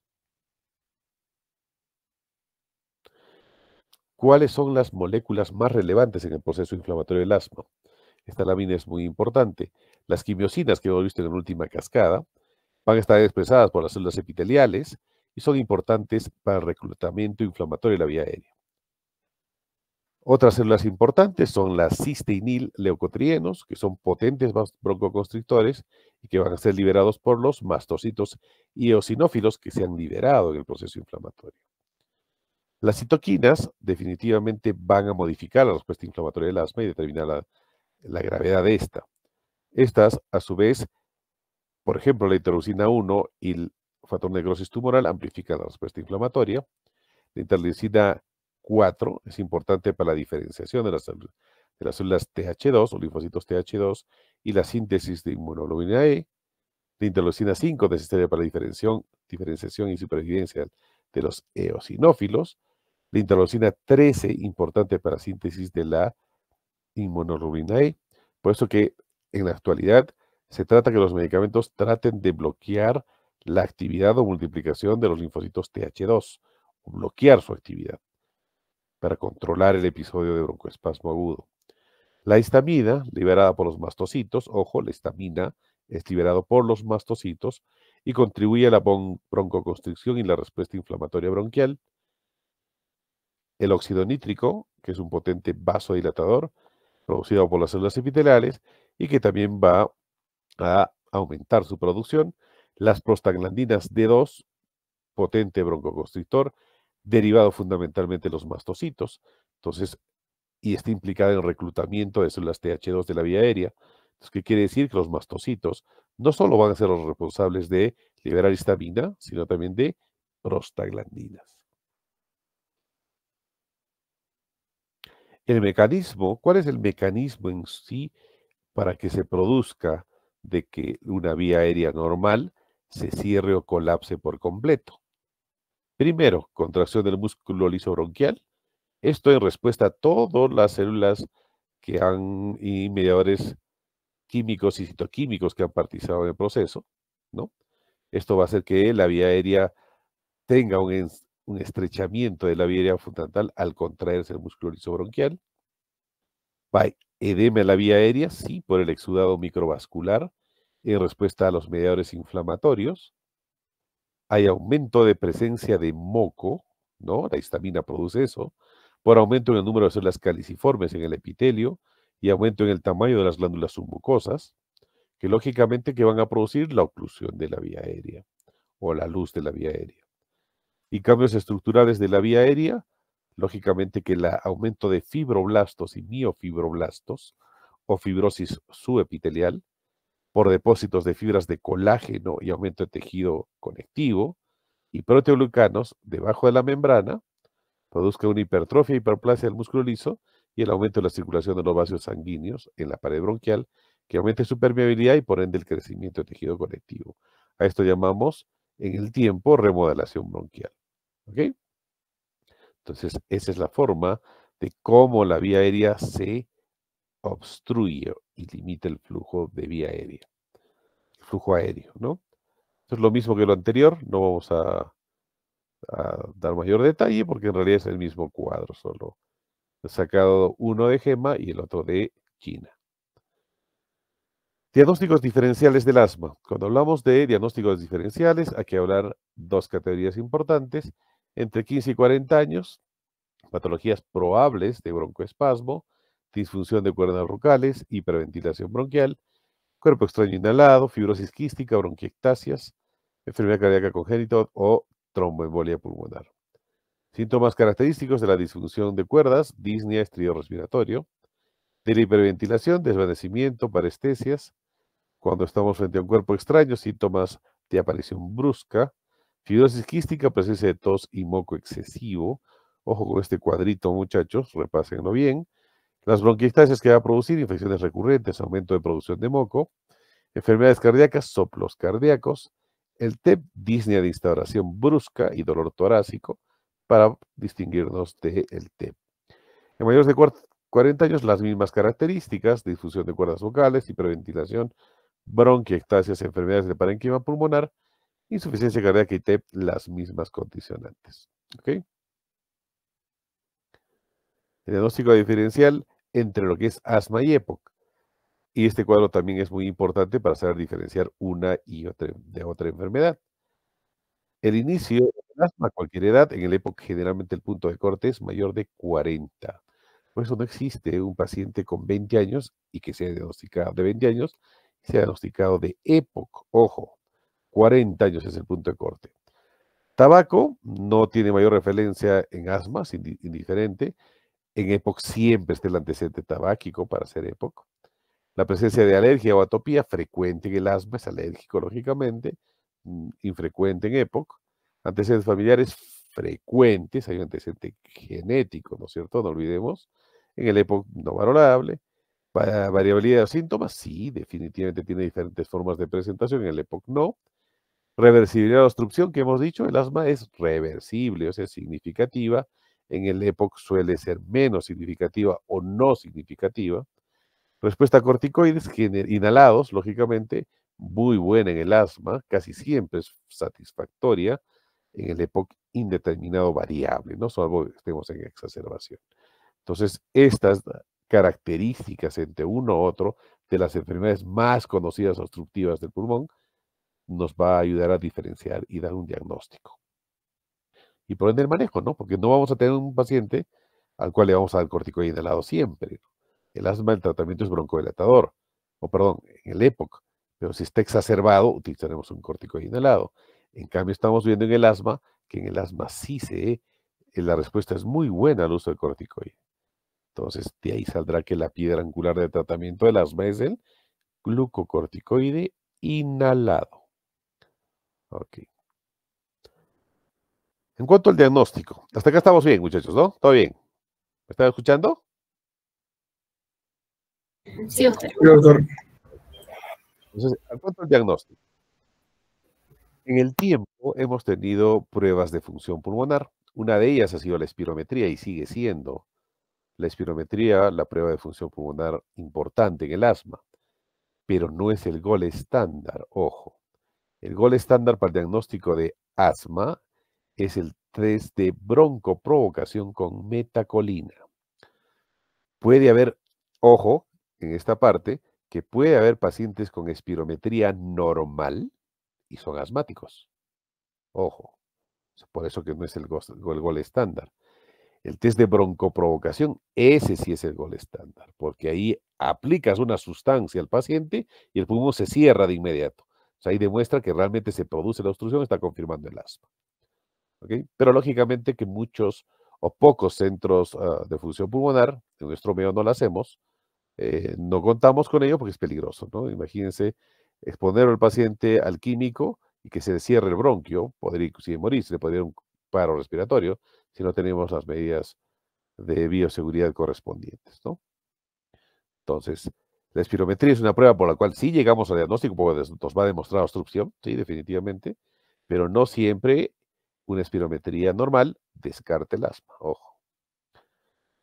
¿Cuáles son las moléculas más relevantes en el proceso inflamatorio del asma? Esta lámina es muy importante. Las quimiosinas que hemos visto en la última cascada van a estar expresadas por las células epiteliales y son importantes para el reclutamiento inflamatorio de la vía aérea. Otras células importantes son las cisteínil-leucotrienos, que son potentes broncoconstrictores y que van a ser liberados por los mastocitos y eosinófilos que se han liberado en el proceso inflamatorio. Las citoquinas definitivamente van a modificar la respuesta inflamatoria del asma y determinar la gravedad de esta. Estas, a su vez, por ejemplo, la interleucina 1 y el factor necrosis tumoral amplifican la respuesta inflamatoria. La interleucina 4 es importante para la diferenciación de las células TH2 o linfocitos TH2 y la síntesis de inmunoglobulina E. La interleucina 5 necesaria para la diferenciación y supervivencia de los eosinófilos. La interleucina 13 importante para la síntesis de la inmunoglobulina E. Por eso que en la actualidad se trata que los medicamentos traten de bloquear la actividad o multiplicación de los linfocitos TH2 o bloquear su actividad para controlar el episodio de broncoespasmo agudo. La histamina, liberada por los mastocitos, ojo, la histamina es liberada por los mastocitos y contribuye a la broncoconstricción y la respuesta inflamatoria bronquial. El óxido nítrico, que es un potente vasodilatador, producido por las células epiteliales y que también va a aumentar su producción. Las prostaglandinas D2, potente broncoconstrictor, derivado fundamentalmente de los mastocitos. Entonces, y está implicada en el reclutamiento de células TH2 de la vía aérea. Entonces, ¿qué quiere decir? Que los mastocitos no solo van a ser los responsables de liberar histamina, sino también de prostaglandinas. El mecanismo, ¿cuál es el mecanismo en sí para que se produzca de que una vía aérea normal se cierre o colapse por completo? Primero, contracción del músculo liso bronquial. Esto en respuesta a todas las células y mediadores químicos y citoquímicos que han participado en el proceso, ¿no? Esto va a hacer que la vía aérea tenga un estrechamiento de la vía aérea fundamental al contraerse el músculo liso bronquial. Hay edema en la vía aérea, sí, por el exudado microvascular en respuesta a los mediadores inflamatorios. Hay aumento de presencia de moco, ¿no? La histamina produce eso, por aumento en el número de células caliciformes en el epitelio y aumento en el tamaño de las glándulas submucosas, que lógicamente que van a producir la oclusión de la vía aérea o la luz de la vía aérea. Y cambios estructurales de la vía aérea, lógicamente que el aumento de fibroblastos y miofibroblastos o fibrosis subepitelial por depósitos de fibras de colágeno y aumento de tejido conectivo y proteoglucanos debajo de la membrana, produzca una hipertrofia e hiperplasia del músculo liso y el aumento de la circulación de los vasos sanguíneos en la pared bronquial, que aumente su permeabilidad y por ende el crecimiento de tejido conectivo. A esto llamamos en el tiempo remodelación bronquial. ¿Ok? Entonces, esa es la forma de cómo la vía aérea se obstruye y limita el flujo de vía aérea, el flujo aéreo, ¿no? Esto es lo mismo que lo anterior, no vamos a dar mayor detalle porque en realidad es el mismo cuadro, solo he sacado uno de Gema y el otro de China. Diagnósticos diferenciales del asma. Cuando hablamos de diagnósticos diferenciales, hay que hablar dos categorías importantes, entre 15 y 40 años, patologías probables de broncoespasmo, disfunción de cuerdas bucales, hiperventilación bronquial, cuerpo extraño inhalado, fibrosis quística, bronquiectasias, enfermedad cardíaca congénita o tromboembolia pulmonar. Síntomas característicos de la disfunción de cuerdas, disnea, estrío respiratorio, de la hiperventilación, desvanecimiento, parestesias. Cuando estamos frente a un cuerpo extraño, síntomas de aparición brusca, fibrosis quística, presencia de tos y moco excesivo. Ojo con este cuadrito, muchachos, repásenlo bien. Las bronquiectasias que va a producir, infecciones recurrentes, aumento de producción de moco, enfermedades cardíacas, soplos cardíacos, el TEP, disnea de instauración brusca y dolor torácico, para distinguirnos del TEP. En mayores de 40 años, las mismas características, difusión de cuerdas vocales, hiperventilación, bronquiectasias, enfermedades de parénquima pulmonar, insuficiencia cardíaca y TEP, las mismas condicionantes. ¿Ok? El diagnóstico diferencial entre lo que es asma y EPOC. Y este cuadro también es muy importante para saber diferenciar una y otra de otra enfermedad. El inicio del asma a cualquier edad, en el EPOC generalmente el punto de corte es mayor de 40. Por eso no existe un paciente con 20 años y que sea diagnosticado de 20 años, sea diagnosticado de EPOC. Ojo, 40 años es el punto de corte. Tabaco no tiene mayor referencia en asma, es indiferente. En EPOC siempre está el antecedente tabáquico para hacer EPOC. La presencia de alergia o atopía frecuente en el asma, es alérgico lógicamente, infrecuente en EPOC. Antecedentes familiares frecuentes, hay un antecedente genético, ¿no es cierto? No olvidemos. En el EPOC no valorable. Variabilidad de síntomas, sí, definitivamente tiene diferentes formas de presentación, en el EPOC no. Reversibilidad de obstrucción, que hemos dicho, el asma es reversible, o sea, es significativa. En el EPOC suele ser menos significativa o no significativa. Respuesta a corticoides inhalados, lógicamente, muy buena en el asma, casi siempre es satisfactoria, en el EPOC indeterminado variable, ¿no? Salvo que estemos en exacerbación. Entonces, estas características entre uno u otro de las enfermedades más conocidas obstructivas del pulmón nos va a ayudar a diferenciar y dar un diagnóstico. Y por ende el manejo, ¿no? Porque no vamos a tener un paciente al cual le vamos a dar corticoide inhalado siempre. El asma, el tratamiento es broncodilatador, o perdón, en el EPOC, pero si está exacerbado, utilizaremos un corticoide inhalado. En cambio, estamos viendo en el asma que en el asma sí la respuesta es muy buena al uso del corticoide. Entonces, de ahí saldrá que la piedra angular de tratamiento del asma es el glucocorticoide inhalado. Ok. En cuanto al diagnóstico, hasta acá estamos bien, muchachos, ¿no? ¿Todo bien? ¿Me están escuchando? Sí, doctor. Sí, doctor. Entonces, en cuanto al diagnóstico, en el tiempo hemos tenido pruebas de función pulmonar. Una de ellas ha sido la espirometría y sigue siendo la espirometría la prueba de función pulmonar importante en el asma, pero no es el gol estándar, ojo. El gol estándar para el diagnóstico de asma es el test de broncoprovocación con metacolina. Puede haber, ojo, en esta parte, que puede haber pacientes con espirometría normal y son asmáticos. Ojo, por eso que no es el gol estándar. El test de broncoprovocación, ese sí es el gol estándar, porque ahí aplicas una sustancia al paciente y el pulmón se cierra de inmediato. O sea, ahí demuestra que realmente se produce la obstrucción, está confirmando el asma. ¿Ok? Pero lógicamente que muchos o pocos centros de función pulmonar, en nuestro medio no lo hacemos, no contamos con ello porque es peligroso, ¿no? Imagínense exponer al paciente al químico y que se le cierre el bronquio, podría inclusive morirse, le podría dar un paro respiratorio si no tenemos las medidas de bioseguridad correspondientes, ¿no? Entonces, la espirometría es una prueba por la cual sí llegamos al diagnóstico, porque nos va a demostrar obstrucción, sí, definitivamente, pero no siempre una espirometría normal descarta el asma, ojo.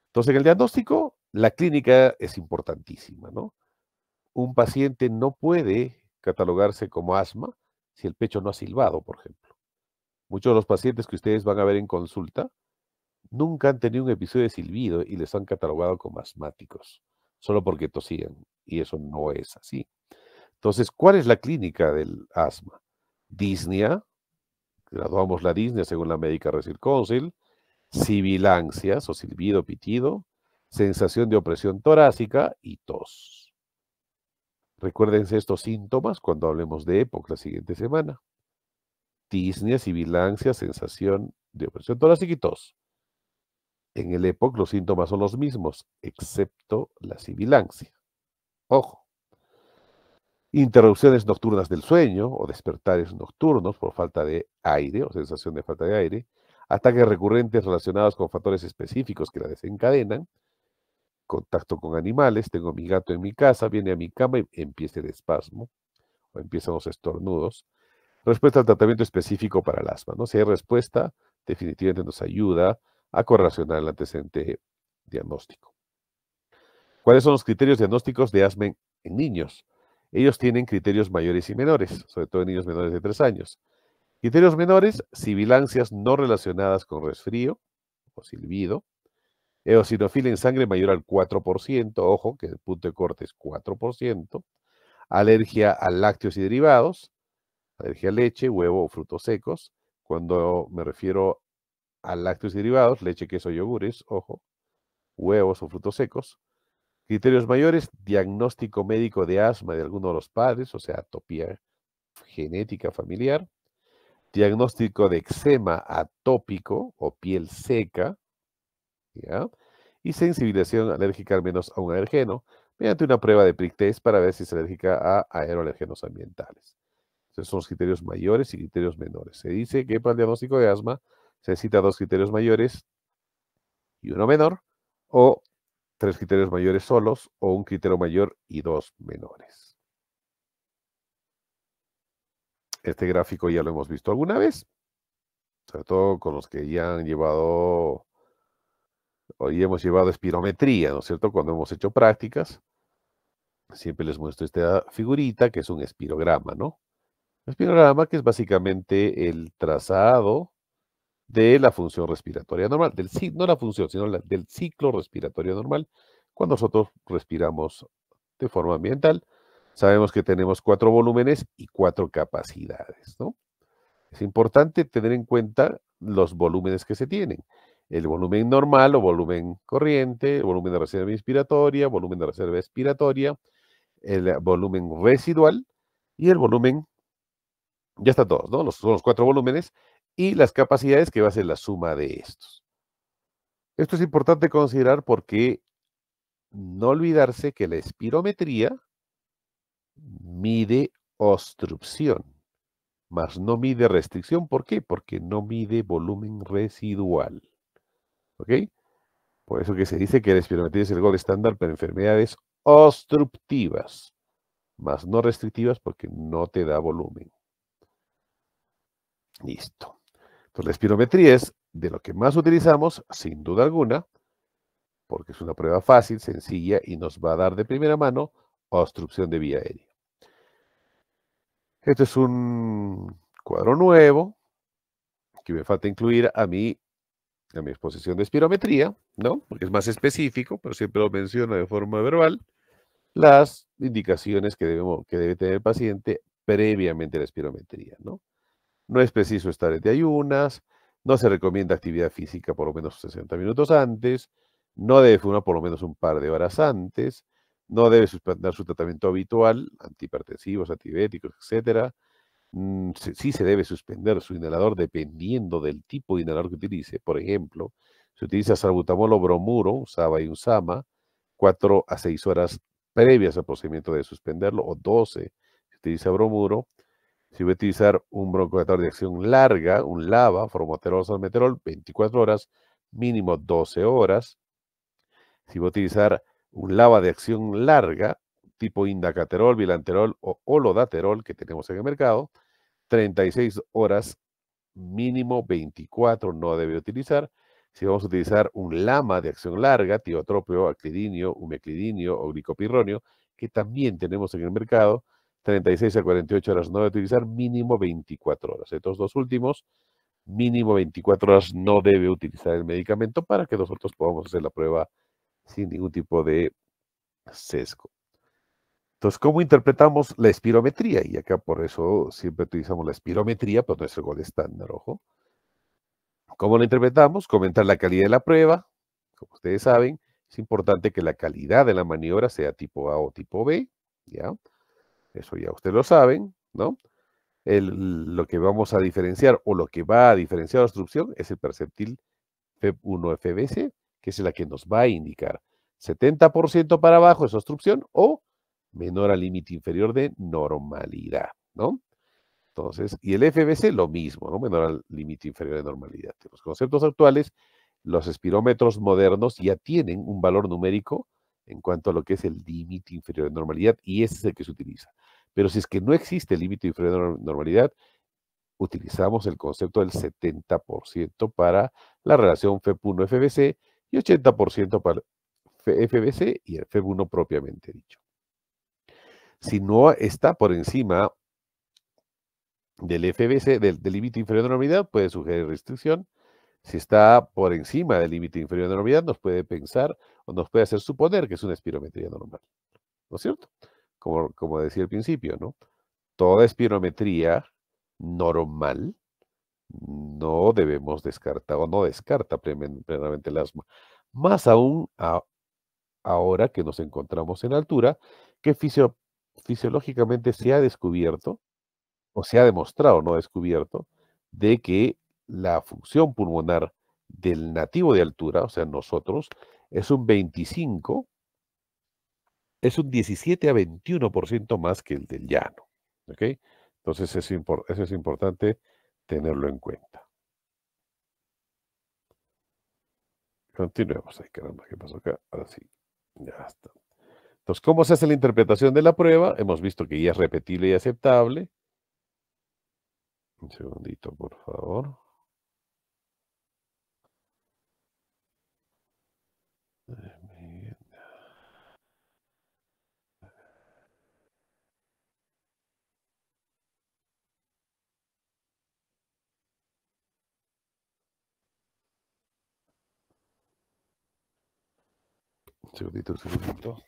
Entonces, en el diagnóstico, la clínica es importantísima, ¿no? Un paciente no puede catalogarse como asma si el pecho no ha silbado, por ejemplo. Muchos de los pacientes que ustedes van a ver en consulta nunca han tenido un episodio de silbido y les han catalogado como asmáticos, solo porque tosían, y eso no es así. Entonces, ¿cuál es la clínica del asma? Disnea, graduamos la disnea según la Medical Research Council, sibilancias o silbido, pitido, sensación de opresión torácica y tos. Recuérdense estos síntomas cuando hablemos de EPOC la siguiente semana. Disnea, sibilancia, sensación de opresión torácica y tos. En el EPOC los síntomas son los mismos, excepto la sibilancia. Ojo. Interrupciones nocturnas del sueño o despertares nocturnos por falta de aire o sensación de falta de aire. Ataques recurrentes relacionados con factores específicos que la desencadenan. Contacto con animales. Tengo mi gato en mi casa, viene a mi cama y empieza el espasmo o empiezan los estornudos. Respuesta al tratamiento específico para el asma, ¿no? Si hay respuesta, definitivamente nos ayuda a correlacionar el antecedente diagnóstico. ¿Cuáles son los criterios diagnósticos de asma en niños? Ellos tienen criterios mayores y menores, sobre todo en niños menores de 3 años. Criterios menores, sibilancias no relacionadas con resfrío o silbido, eosinofilia en sangre mayor al 4%, ojo, que el punto de corte es 4%, alergia a lácteos y derivados, alergia a leche, huevo o frutos secos. Cuando me refiero a lácteos y derivados, leche, queso, yogures, ojo, huevos o frutos secos. Criterios mayores, diagnóstico médico de asma de alguno de los padres, o sea, atopía genética familiar. Diagnóstico de eczema atópico o piel seca, ¿ya? Y sensibilización alérgica al menos a un alergeno, mediante una prueba de prick test para ver si es alérgica a aeroalergenos ambientales. Esos son los criterios mayores y criterios menores. Se dice que para el diagnóstico de asma se necesita 2 criterios mayores y uno menor, o 3 criterios mayores solos, o un criterio mayor y 2 menores. Este gráfico ya lo hemos visto alguna vez, sobre todo con los que ya han llevado, o ya hemos llevado espirometría, ¿no es cierto? Cuando hemos hecho prácticas, siempre les muestro esta figurita que es un espirograma, ¿no? Espirograma que es básicamente el trazado de la función respiratoria normal, no la función, sino del ciclo respiratorio normal, cuando nosotros respiramos de forma ambiental. Sabemos que tenemos 4 volúmenes y 4 capacidades, ¿no? Es importante tener en cuenta los volúmenes que se tienen. El volumen normal o volumen corriente, el volumen de reserva inspiratoria, volumen de reserva expiratoria, el volumen residual y el volumen, ya está todos, ¿no? Son los 4 volúmenes y las capacidades que va a ser la suma de estos. Esto es importante considerar porque no olvidarse que la espirometría mide obstrucción, mas no mide restricción. ¿Por qué? Porque no mide volumen residual. ¿Ok? Por eso que se dice que la espirometría es el gold estándar para enfermedades obstructivas, mas no restrictivas porque no te da volumen. Listo. Entonces, la espirometría es de lo que más utilizamos, sin duda alguna, porque es una prueba fácil, sencilla y nos va a dar de primera mano obstrucción de vía aérea. Este es un cuadro nuevo que me falta incluir a mi exposición de espirometría, ¿no? Porque es más específico, pero siempre lo menciono de forma verbal, las indicaciones que debe tener el paciente previamente a la espirometría, ¿no? No es preciso estar de ayunas, No se recomienda actividad física por lo menos 60 minutos antes, no debe fumar por lo menos un par de horas antes, no debe suspender su tratamiento habitual, antihipertensivos, antidiabéticos, etcétera. Sí se debe suspender su inhalador dependiendo del tipo de inhalador que utilice. Por ejemplo, si utiliza salbutamol o bromuro, SABA y USAMA, 4 a 6 horas previas al procedimiento de suspenderlo, o 12 si utiliza bromuro. Si va a utilizar un broncodilatador de acción larga, un LABA, formoterol, salmeterol, 24 horas, mínimo 12 horas. Si va a utilizar un LABA de acción larga, tipo indacaterol, bilanterol o olodaterol que tenemos en el mercado, 36 horas, mínimo 24 no debe utilizar. Si vamos a utilizar un LAMA de acción larga, tiotropio, aclidinio, umeclidinio o glicopirronio, que también tenemos en el mercado, 36 a 48 horas no debe utilizar, mínimo 24 horas. Estos dos últimos, mínimo 24 horas no debe utilizar el medicamento para que nosotros podamos hacer la prueba sin ningún tipo de sesgo. Entonces, ¿cómo interpretamos la espirometría? Y acá por eso siempre utilizamos la espirometría, pero no es el gol estándar, ojo. ¿Cómo la interpretamos? Comentar la calidad de la prueba. Como ustedes saben, es importante que la calidad de la maniobra sea tipo A o tipo B, ¿ya? Eso ya ustedes lo saben, ¿no? Lo que vamos a diferenciar o lo que va a diferenciar la obstrucción es el percentil FEB1-FBC, que es la que nos va a indicar 70% para abajo es obstrucción o menor al límite inferior de normalidad, ¿no? Entonces, y el FBC lo mismo, ¿no? Menor al límite inferior de normalidad. En los conceptos actuales, los espirómetros modernos ya tienen un valor numérico en cuanto a lo que es el límite inferior de normalidad y ese es el que se utiliza. Pero si es que no existe el límite inferior de normalidad, utilizamos el concepto del 70% para la relación FEP1-FBC y 80% para FBC y el FEP1 propiamente dicho. Si no está por encima del FBC, del límite inferior de normalidad, puede sugerir restricción. Si está por encima del límite inferior de normalidad, nos puede pensar o nos puede hacer suponer que es una espirometría normal. ¿No es cierto? Como decía al principio, ¿no? Toda espirometría normal no debemos descartar o no descarta plenamente el asma. Más aún ahora que nos encontramos en altura, que fisiológicamente se ha descubierto o se ha demostrado, no descubierto, de que la función pulmonar del nativo de altura, o sea, nosotros, es un 25, es un 17 a 21% más que el del llano. ¿Ok? Entonces, eso es importante tenerlo en cuenta. Continuemos. Ay, caramba, ¿qué pasó acá? Ahora sí, ya está. Entonces, ¿cómo se hace la interpretación de la prueba? Hemos visto que ya es repetible y aceptable. Un segundito, por favor. Un segundito, un segundito.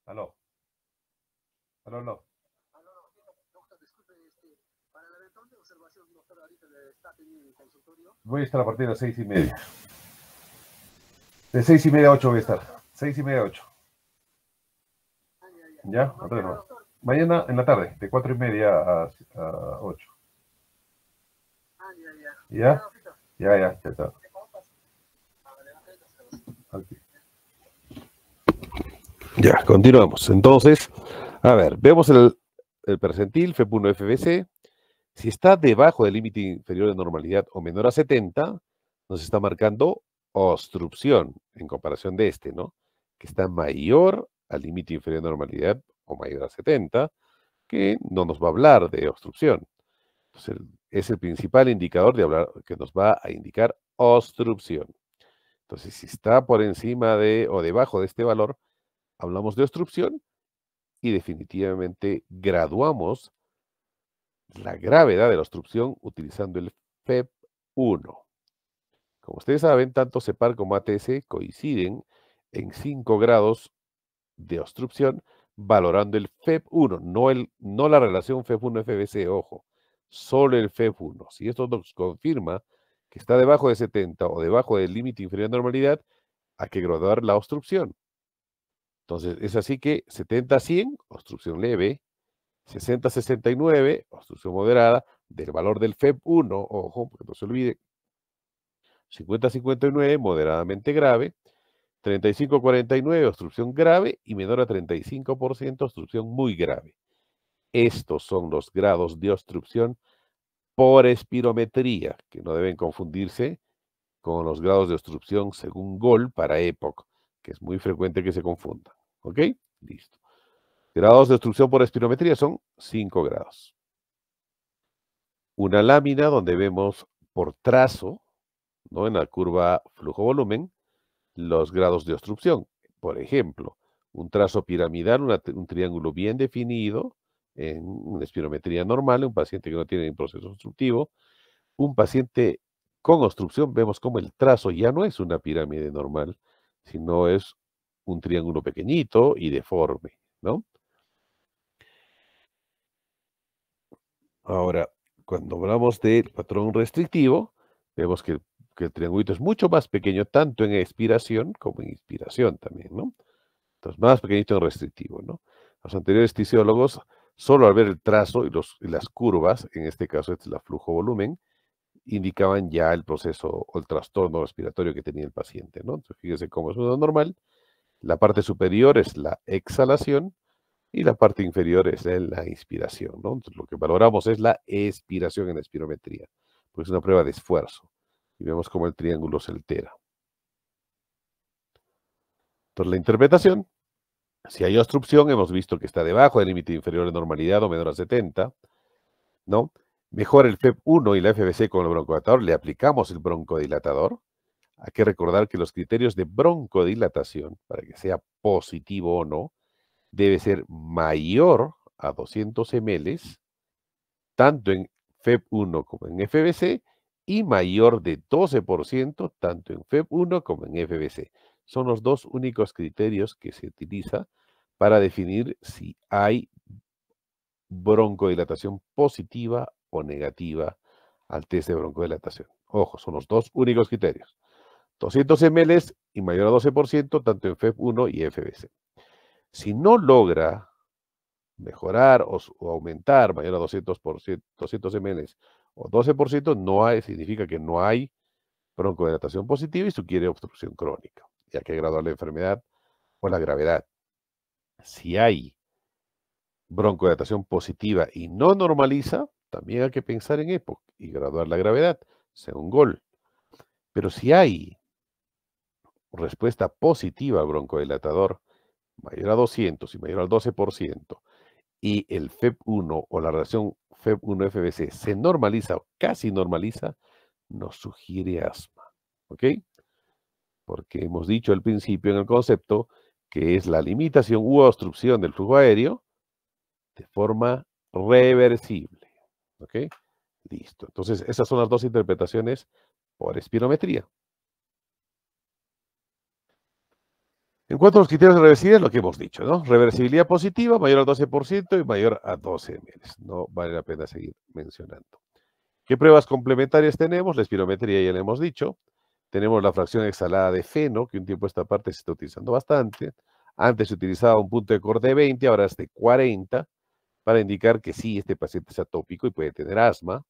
Aló, aló, aló. Voy a estar a partir de las 6:30. De 6:30 a 8 voy a estar. 6:30 a 8. ¿Ya? Mañana en la tarde, de 4:30 a 8. ¿Ya? Ya, ya, ya está. Okay. Ya, continuamos. Entonces, a ver, vemos el percentil FEP1-FBC. Si está debajo del límite inferior de normalidad o menor a 70, nos está marcando obstrucción en comparación de este, ¿no? Que está mayor al límite inferior de normalidad o mayor a 70, que no nos va a hablar de obstrucción. Entonces, es el principal indicador de hablar, que nos va a indicar obstrucción. Entonces, si está por encima de o debajo de este valor, hablamos de obstrucción y definitivamente graduamos la gravedad de la obstrucción utilizando el FEP1. Como ustedes saben, tanto CEPAR como ATS coinciden en 5 grados de obstrucción valorando el FEP1, no la relación FEP1-FBC, ojo, solo el FEV1. Si esto nos confirma que está debajo de 70 o debajo del límite inferior de normalidad, hay que graduar la obstrucción. Entonces, es así que 70-100, obstrucción leve, 60-69, obstrucción moderada, del valor del FEV1, ojo, porque no se olvide, 50-59, moderadamente grave, 35-49, obstrucción grave, y menor a 35%, obstrucción muy grave. Estos son los grados de obstrucción por espirometría, que no deben confundirse con los grados de obstrucción según GOL para EPOC, que es muy frecuente que se confundan. ¿Ok? Listo. Grados de obstrucción por espirometría son 5 grados. Una lámina donde vemos por trazo, ¿no? En la curva flujo-volumen, los grados de obstrucción. Por ejemplo, un trazo piramidal, un triángulo bien definido, en una espirometría normal, un paciente que no tiene un proceso obstructivo. Un paciente con obstrucción, vemos como el trazo ya no es una pirámide normal, sino es un triángulo pequeñito y deforme, ¿no? Ahora, cuando hablamos del patrón restrictivo, vemos que el triangulito es mucho más pequeño, tanto en expiración como en inspiración también, ¿no? Entonces, más pequeñito en restrictivo, ¿no? Los anteriores tisiólogos, solo al ver el trazo y las curvas, en este caso es la flujo-volumen, indicaban ya el proceso o el trastorno respiratorio que tenía el paciente, ¿no? Entonces, fíjense cómo es uno normal. La parte superior es la exhalación y la parte inferior es la inspiración, ¿no? Entonces, lo que valoramos es la expiración en la espirometría, porque es una prueba de esfuerzo. Y vemos cómo el triángulo se altera. Entonces, la interpretación, si hay obstrucción, hemos visto que está debajo del límite inferior de normalidad o menor a 70, ¿no? Mejora el FEV1 y la FVC con el broncodilatador, le aplicamos el broncodilatador. Hay que recordar que los criterios de broncodilatación, para que sea positivo o no, debe ser mayor a 200 ml, tanto en FEV1 como en FVC, y mayor de 12%, tanto en FEV1 como en FVC. Son los dos únicos criterios que se utiliza para definir si hay broncodilatación positiva o negativa al test de broncodilatación. Ojo, son los dos únicos criterios. 200 ml y mayor a 12%, tanto en FEV1 y FVC. Si no logra mejorar o aumentar mayor a 200 ml o 12%, significa que no hay broncodilatación positiva y sugiere obstrucción crónica. Y hay que graduar la enfermedad o la gravedad. Si hay broncodilatación positiva y no normaliza, también hay que pensar en EPOC y graduar la gravedad, según GOL. Pero si hay respuesta positiva al broncodilatador mayor a 200 y mayor al 12%, y el FEV1 o la relación FEV1-FVC se normaliza o casi normaliza, nos sugiere asma. ¿Ok? Porque hemos dicho al principio en el concepto que es la limitación u obstrucción del flujo aéreo de forma reversible. ¿Ok? Listo. Entonces, esas son las dos interpretaciones por espirometría. En cuanto a los criterios de reversibilidad, lo que hemos dicho, ¿no? Reversibilidad positiva, mayor al 12% y mayor a 12 ml. No vale la pena seguir mencionando. ¿Qué pruebas complementarias tenemos? La espirometría ya le hemos dicho. Tenemos la fracción exhalada de feno, que un tiempo a esta parte se está utilizando bastante. Antes se utilizaba un punto de corte de 20, ahora es de 40, para indicar que sí, este paciente es atópico y puede tener asma.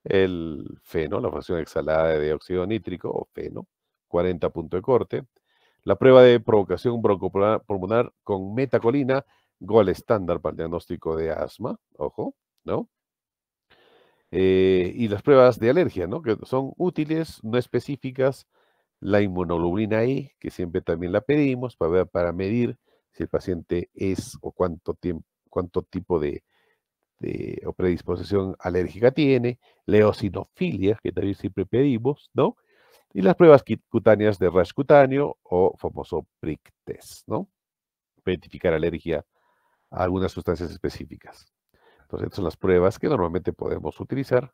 El feno, la fracción exhalada de dióxido nítrico, o feno, 40 punto de corte. La prueba de provocación broncopulmonar con metacolina, GOL estándar para el diagnóstico de asma, ojo, ¿no? Y las pruebas de alergia, ¿no? Que son útiles, no específicas. La inmunoglobulina E, que siempre también la pedimos para medir si el paciente es o cuánto tipo o predisposición alérgica tiene. La eosinofilia, que también siempre pedimos, ¿no? Y las pruebas cutáneas de rash cutáneo o famoso prick test, ¿no? Para identificar alergia a algunas sustancias específicas. Entonces, estas son las pruebas que normalmente podemos utilizar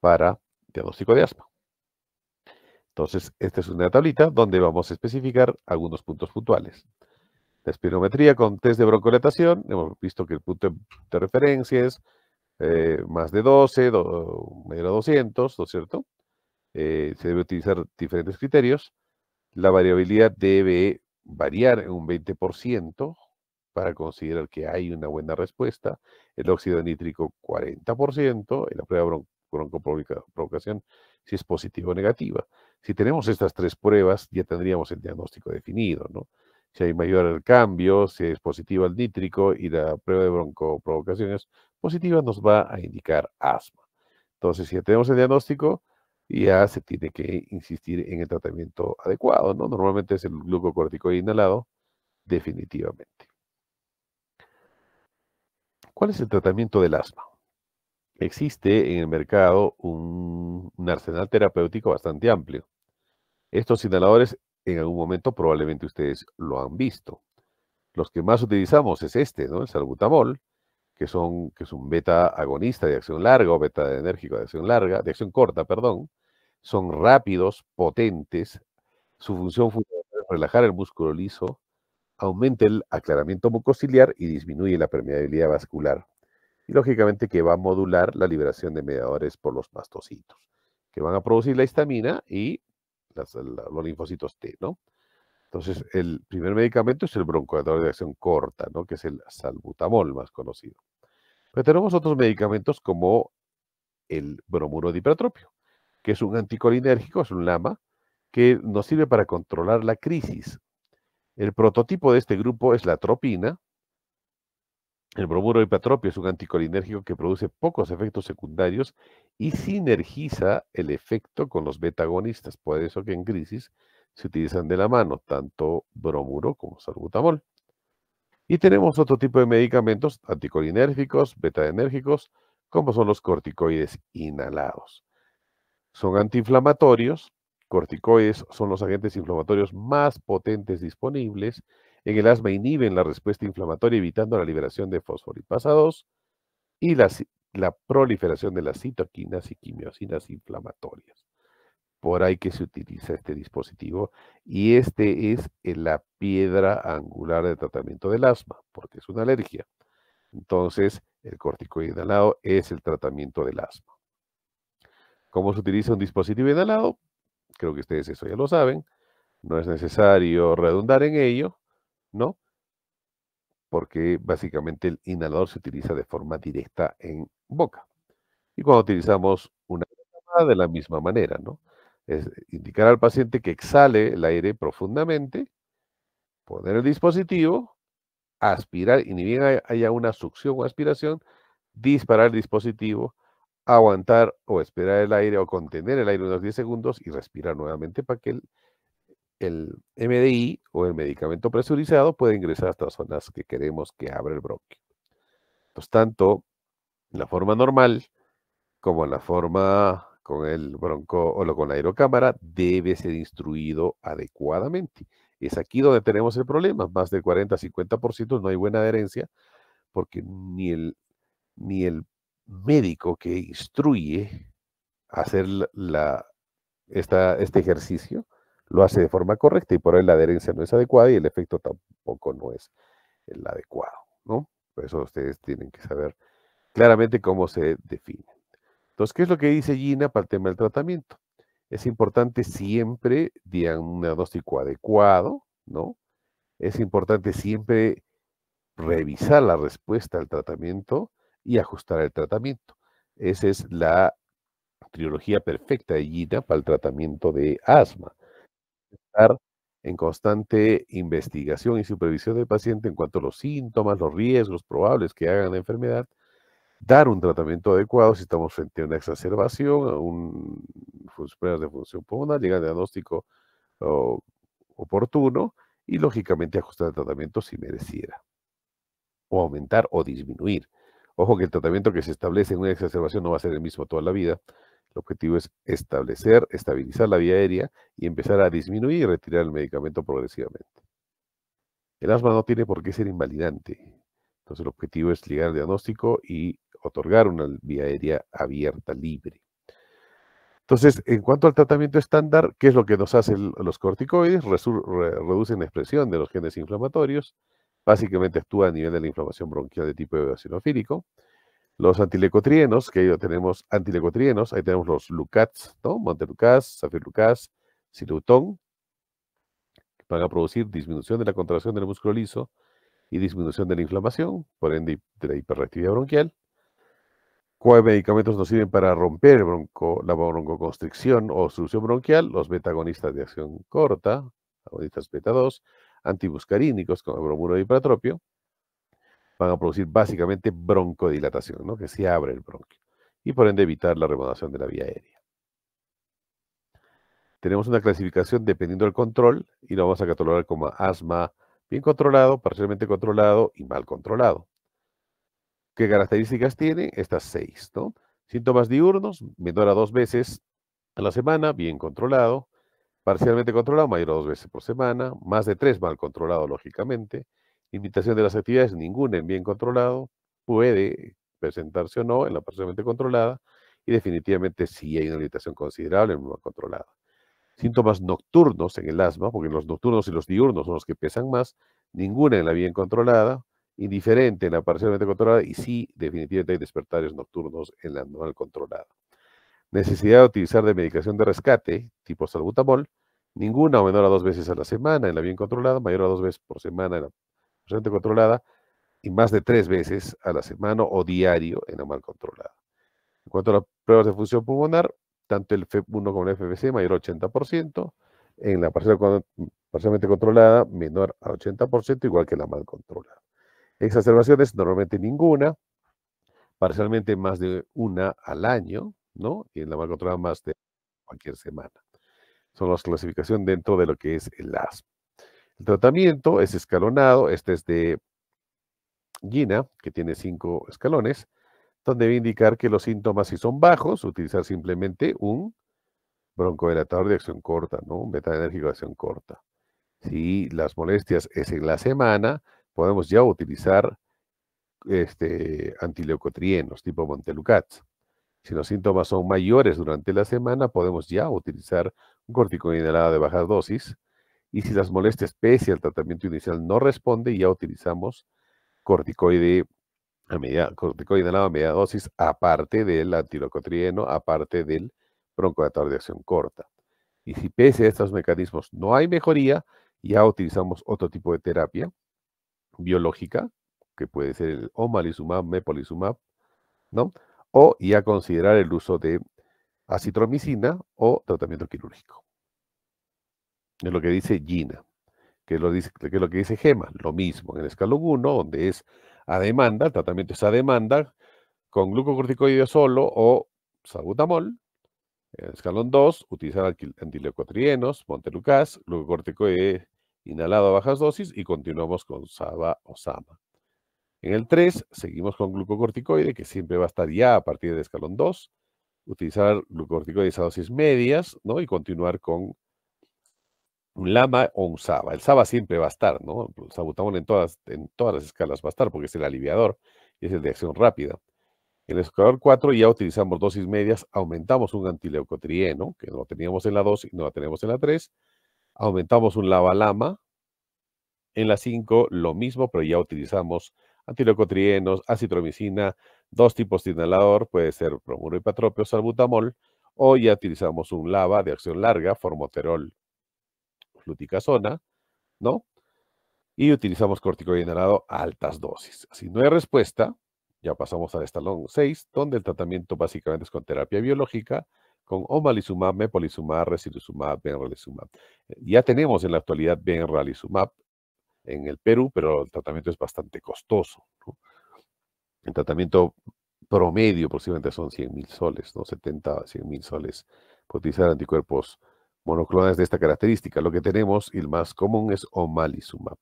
para diagnóstico de asma. Entonces, esta es una tablita donde vamos a especificar algunos puntos puntuales. La espirometría con test de broncodilatación, hemos visto que el punto de referencia es más de 12, mayor a 200, ¿no es cierto? Se debe utilizar diferentes criterios. La variabilidad debe variar en un 20% para considerar que hay una buena respuesta. El óxido nítrico 40%, en la prueba broncoprovocación si es positiva o negativa. Si tenemos estas tres pruebas, ya tendríamos el diagnóstico definido, ¿no? Si hay mayor cambio, si es positivo el nítrico y la prueba de broncoprovocación es positiva, nos va a indicar asma. Entonces, si ya tenemos el diagnóstico, ya se tiene que insistir en el tratamiento adecuado, ¿no? Normalmente es el glucocorticoide inhalado, definitivamente. ¿Cuál es el tratamiento del asma? Existe en el mercado un arsenal terapéutico bastante amplio. Estos inhaladores, en algún momento probablemente ustedes lo han visto. Los que más utilizamos es este, ¿no? El salbutamol, que es un beta agonista de acción larga o beta enérgico de acción larga, de acción corta, perdón. Son rápidos, potentes. Su función fundamental es relajar el músculo liso, aumenta el aclaramiento mucociliar y disminuye la permeabilidad vascular. Y lógicamente que va a modular la liberación de mediadores por los mastocitos, que van a producir la histamina y los linfocitos T, ¿no? Entonces, el primer medicamento es el broncoadilatador de acción corta, ¿no? Que es el salbutamol más conocido. Pero tenemos otros medicamentos como el bromuro de hipertropio, que es un anticolinérgico, es un LAMA, que nos sirve para controlar la crisis. El prototipo de este grupo es la atropina. El bromuro de hipertropio es un anticolinérgico que produce pocos efectos secundarios y sinergiza el efecto con los beta-agonistas. Por eso que en crisis se utilizan de la mano tanto bromuro como salbutamol. Y tenemos otro tipo de medicamentos anticolinérgicos, betaenérgicos, como son los corticoides inhalados. Son antiinflamatorios. Corticoides son los agentes inflamatorios más potentes disponibles. En el asma inhiben la respuesta inflamatoria, evitando la liberación de fosfolipasa 2 y la proliferación de las citoquinas y quimiosinas inflamatorias. Por ahí que se utiliza este dispositivo y este es la piedra angular de tratamiento del asma, porque es una alergia. Entonces, el corticoide inhalado es el tratamiento del asma. ¿Cómo se utiliza un dispositivo inhalado? Creo que ustedes eso ya lo saben. No es necesario redundar en ello, ¿no? Porque básicamente el inhalador se utiliza de forma directa en boca. Y cuando utilizamos una llamada de la misma manera, ¿no? Es indicar al paciente que exhale el aire profundamente, poner el dispositivo, aspirar, y ni bien haya una succión o aspiración, disparar el dispositivo, aguantar o esperar el aire o contener el aire unos 10 segundos y respirar nuevamente para que el MDI o el medicamento presurizado pueda ingresar hasta las zonas que queremos que abra el bronquio. Entonces, tanto en la forma normal como en la forma con el bronco o con la aerocámara, debe ser instruido adecuadamente. Es aquí donde tenemos el problema. Más del 40-50% no hay buena adherencia porque ni el médico que instruye a hacer este ejercicio lo hace de forma correcta y por ahí la adherencia no es adecuada y el efecto tampoco no es el adecuado, ¿no? Por eso ustedes tienen que saber claramente cómo se define. Entonces, ¿qué es lo que dice Gina para el tema del tratamiento? Es importante siempre un diagnóstico adecuado, ¿no? Es importante siempre revisar la respuesta al tratamiento y ajustar el tratamiento. Esa es la trilogía perfecta de Gina para el tratamiento de asma. Estar en constante investigación y supervisión del paciente en cuanto a los síntomas, los riesgos probables que hagan la enfermedad, dar un tratamiento adecuado si estamos frente a una exacerbación, a problemas de función pulmonar, llegar al diagnóstico oportuno y lógicamente ajustar el tratamiento si mereciera, o aumentar o disminuir. Ojo que el tratamiento que se establece en una exacerbación no va a ser el mismo toda la vida. El objetivo es estabilizar la vía aérea y empezar a disminuir y retirar el medicamento progresivamente. El asma no tiene por qué ser invalidante. Entonces el objetivo es llegar al diagnóstico y otorgar una vía aérea abierta, libre. Entonces, en cuanto al tratamiento estándar, ¿qué es lo que nos hacen los corticoides? Reducen la expresión de los genes inflamatorios. Básicamente actúa a nivel de la inflamación bronquial de tipo eosinofílico. Los antileucotrienos, que ahí tenemos antileucotrienos, ahí tenemos los Lucas, ¿no? Montelukast, Zafirlukast, Siluton, que van a producir disminución de la contracción del músculo liso y disminución de la inflamación, por ende de la hiperreactividad bronquial. ¿Cuáles medicamentos nos sirven para romper la broncoconstricción o obstrucción bronquial? Los beta-agonistas de acción corta, agonistas beta 2, antimuscarínicos como el bromuro de hipertropio, van a producir básicamente broncodilatación, ¿no? Que se abre el bronquio y por ende evitar la remodación de la vía aérea. Tenemos una clasificación dependiendo del control y lo vamos a catalogar como asma bien controlado, parcialmente controlado y mal controlado. ¿Qué características tiene? Estas 6, ¿no? Síntomas diurnos, menor a 2 veces a la semana, bien controlado. Parcialmente controlado, mayor a 2 veces por semana. Más de 3, mal controlado, lógicamente. Limitación de las actividades, ninguna en bien controlado. Puede presentarse o no en la parcialmente controlada. Y definitivamente sí hay una limitación considerable en mal controlada. Síntomas nocturnos en el asma, porque los nocturnos y los diurnos son los que pesan más, ninguna en la bien controlada, indiferente en la parcialmente controlada y sí, definitivamente hay despertares nocturnos en la mal controlada. Necesidad de utilizar de medicación de rescate, tipo salbutamol, ninguna o menor a 2 veces a la semana en la bien controlada, mayor a 2 veces por semana en la parcialmente controlada y más de 3 veces a la semana o diario en la mal controlada. En cuanto a las pruebas de función pulmonar, tanto el FEP1 como el FBC mayor a 80%, en la parcialmente controlada menor a 80%, igual que la mal controlada. Exacerbaciones, normalmente ninguna, parcialmente más de una al año, ¿no? Y en la mal controlada más de cualquier semana. Son las clasificaciones dentro de lo que es el asma. El tratamiento es escalonado, este es de Gina, que tiene 5 escalones, donde debe indicar que los síntomas, si son bajos, utilizar simplemente un broncodilatador de acción corta, ¿no? Un beta-enérgico de acción corta. Si las molestias es en la semana, podemos ya utilizar antileucotrienos tipo Montelukast. Si los síntomas son mayores durante la semana, podemos ya utilizar un corticoide inhalado de baja dosis. Y si las molestias pese al tratamiento inicial no responde, ya utilizamos corticoide corticoide inhalado a media dosis, aparte del antileucotrieno, aparte del broncodilatador de acción corta. Y si pese a estos mecanismos no hay mejoría, ya utilizamos otro tipo de terapia biológica, que puede ser el omalizumab, mepolizumab, ¿no? O ya considerar el uso de acitromicina o tratamiento quirúrgico. Es lo que dice Gina, que es lo que dice Gema, lo mismo. En el escalón 1, donde es a demanda, el tratamiento es a demanda, con glucocorticoide solo o salbutamol. En el escalón 2, utilizar antileucotrienos, Montelukast, glucocorticoide inhalado a bajas dosis y continuamos con SABA o SAMA. En el 3, seguimos con glucocorticoide, que siempre va a estar ya a partir del escalón 2, utilizar glucocorticoides a dosis medias, ¿no? Y continuar con un LAMA o un SABA. El SABA siempre va a estar, ¿no? El salbutamol en todas las escalas va a estar porque es el aliviador y es el de acción rápida. En el escalador 4 ya utilizamos dosis medias, aumentamos un antileucotrieno, que no lo teníamos en la 2 y no lo tenemos en la 3, aumentamos un LABA-LAMA, en la 5 lo mismo, pero ya utilizamos antileucotrienos, acitromicina, 2 tipos de inhalador, puede ser bromuro hipatropio, salbutamol, o ya utilizamos un LABA de acción larga, formoterol, fluticasona, ¿no? Y utilizamos corticoide inhalado a altas dosis. Si no hay respuesta, ya pasamos al escalón 6, donde el tratamiento básicamente es con terapia biológica, con omalizumab, mepolizumab, residurizumab, benralizumab. Ya tenemos en la actualidad benralizumab en el Perú, pero el tratamiento es bastante costoso, ¿no? El tratamiento promedio posiblemente son 100.000 soles, ¿no? 70 a 100.000 soles por utilizar anticuerpos monoclonales de esta característica. Lo que tenemos, y el más común, es omalizumab.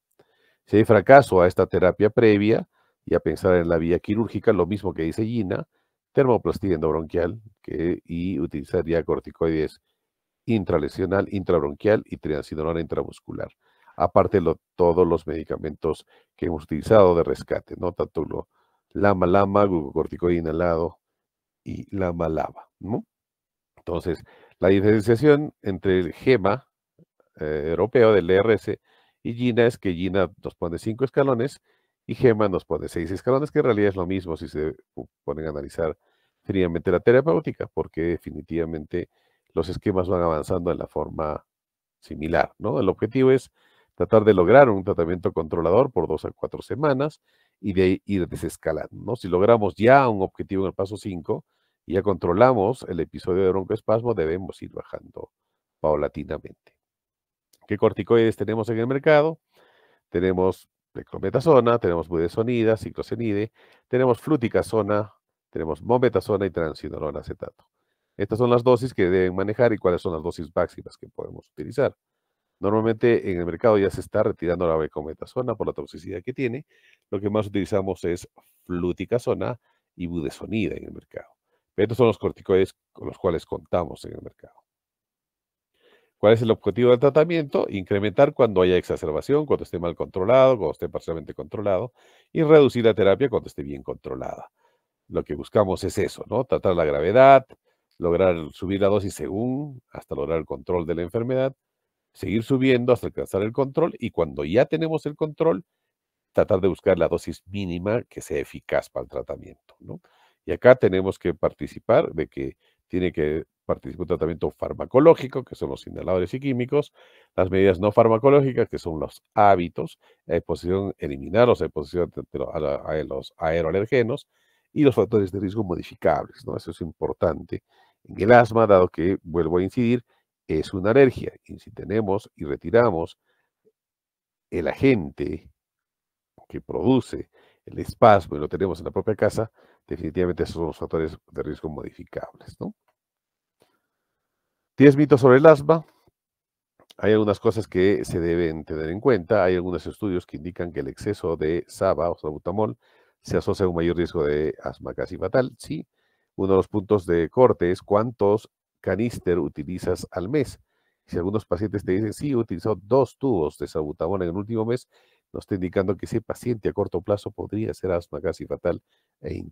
Si hay fracaso a esta terapia previa y a pensar en la vía quirúrgica, lo mismo que dice Gina, termoplastia endobronquial y utilizaría corticoides intralesional, intrabronquial y triacinolona intramuscular. Aparte todos los medicamentos que hemos utilizado de rescate, ¿no? Tanto LAMA-LAMA, glucocorticoide inhalado y LAMA-LABA, ¿no? Entonces, la diferenciación entre el GEMA europeo del ERS y Gina es que Gina nos pone 5 escalones Y GEMA nos pone 6 escalones, que en realidad es lo mismo si se ponen a analizar fríamente la terapéutica, porque definitivamente los esquemas van avanzando en la forma similar, ¿no? El objetivo es tratar de lograr un tratamiento controlador por 2 a 4 semanas y de ahí ir desescalando, ¿no? Si logramos ya un objetivo en el paso 5 y ya controlamos el episodio de broncoespasmo, debemos ir bajando paulatinamente. ¿Qué corticoides tenemos en el mercado? Tenemos dextrometasona, tenemos budesonida, ciclosenide, tenemos fluticasona, tenemos mometasona y triamcinolona acetato. Estas son las dosis que deben manejar y cuáles son las dosis máximas que podemos utilizar. Normalmente en el mercado ya se está retirando la becometasona por la toxicidad que tiene. Lo que más utilizamos es fluticasona y budesonida en el mercado. Estos son los corticoides con los cuales contamos en el mercado. ¿Cuál es el objetivo del tratamiento? Incrementar cuando haya exacerbación, cuando esté mal controlado, cuando esté parcialmente controlado, y reducir la terapia cuando esté bien controlada. Lo que buscamos es eso, ¿no? Tratar la gravedad, lograr subir la dosis según, hasta lograr el control de la enfermedad, seguir subiendo hasta alcanzar el control, y cuando ya tenemos el control, tratar de buscar la dosis mínima que sea eficaz para el tratamiento, ¿no? Y acá tenemos que participar de que tiene que participar un tratamiento farmacológico, que son los inhaladores y químicos, las medidas no farmacológicas, que son los hábitos, la exposición, eliminar la exposición a los aeroalergenos y los factores de riesgo modificables, ¿no? Eso es importante. En el asma, dado que, vuelvo a incidir, es una alergia, y si tenemos y retiramos el agente que produce el espasmo y lo tenemos en la propia casa, definitivamente esos son los factores de riesgo modificables, ¿no? 10 mitos sobre el asma. Hay algunas cosas que se deben tener en cuenta. Hay algunos estudios que indican que el exceso de SABA o salbutamol se asocia a un mayor riesgo de asma casi fatal. Sí, uno de los puntos de corte es cuántos caníster utilizas al mes. Si algunos pacientes te dicen, sí, he utilizado 2 tubos de salbutamol en el último mes, nos está indicando que ese paciente a corto plazo podría ser asma casi fatal e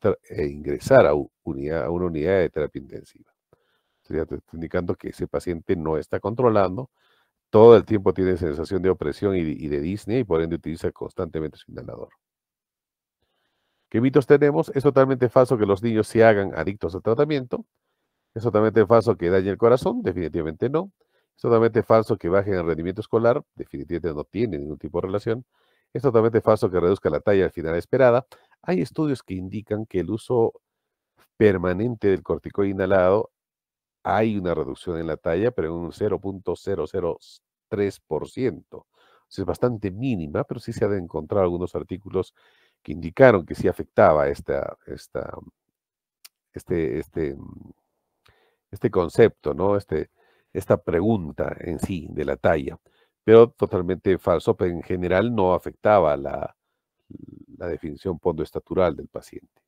ingresar a a una unidad de terapia intensiva. Sería indicando que ese paciente no está controlando, todo el tiempo tiene sensación de opresión y de disnea y por ende utiliza constantemente su inhalador. ¿Qué mitos tenemos? Es totalmente falso que los niños se hagan adictos al tratamiento. Es totalmente falso que dañe el corazón. Definitivamente no. Es totalmente falso que baje el rendimiento escolar. Definitivamente no tiene ningún tipo de relación. Es totalmente falso que reduzca la talla al final esperada. Hay estudios que indican que el uso permanente del corticoide inhalado hay una reducción en la talla, pero en un 0,003%. Es bastante mínima, pero sí se han encontrado algunos artículos que indicaron que sí afectaba este, este, mm, este concepto, ¿no? Esta pregunta en sí de la talla, pero totalmente falso, pero en general no afectaba la definición pondoestatural del paciente.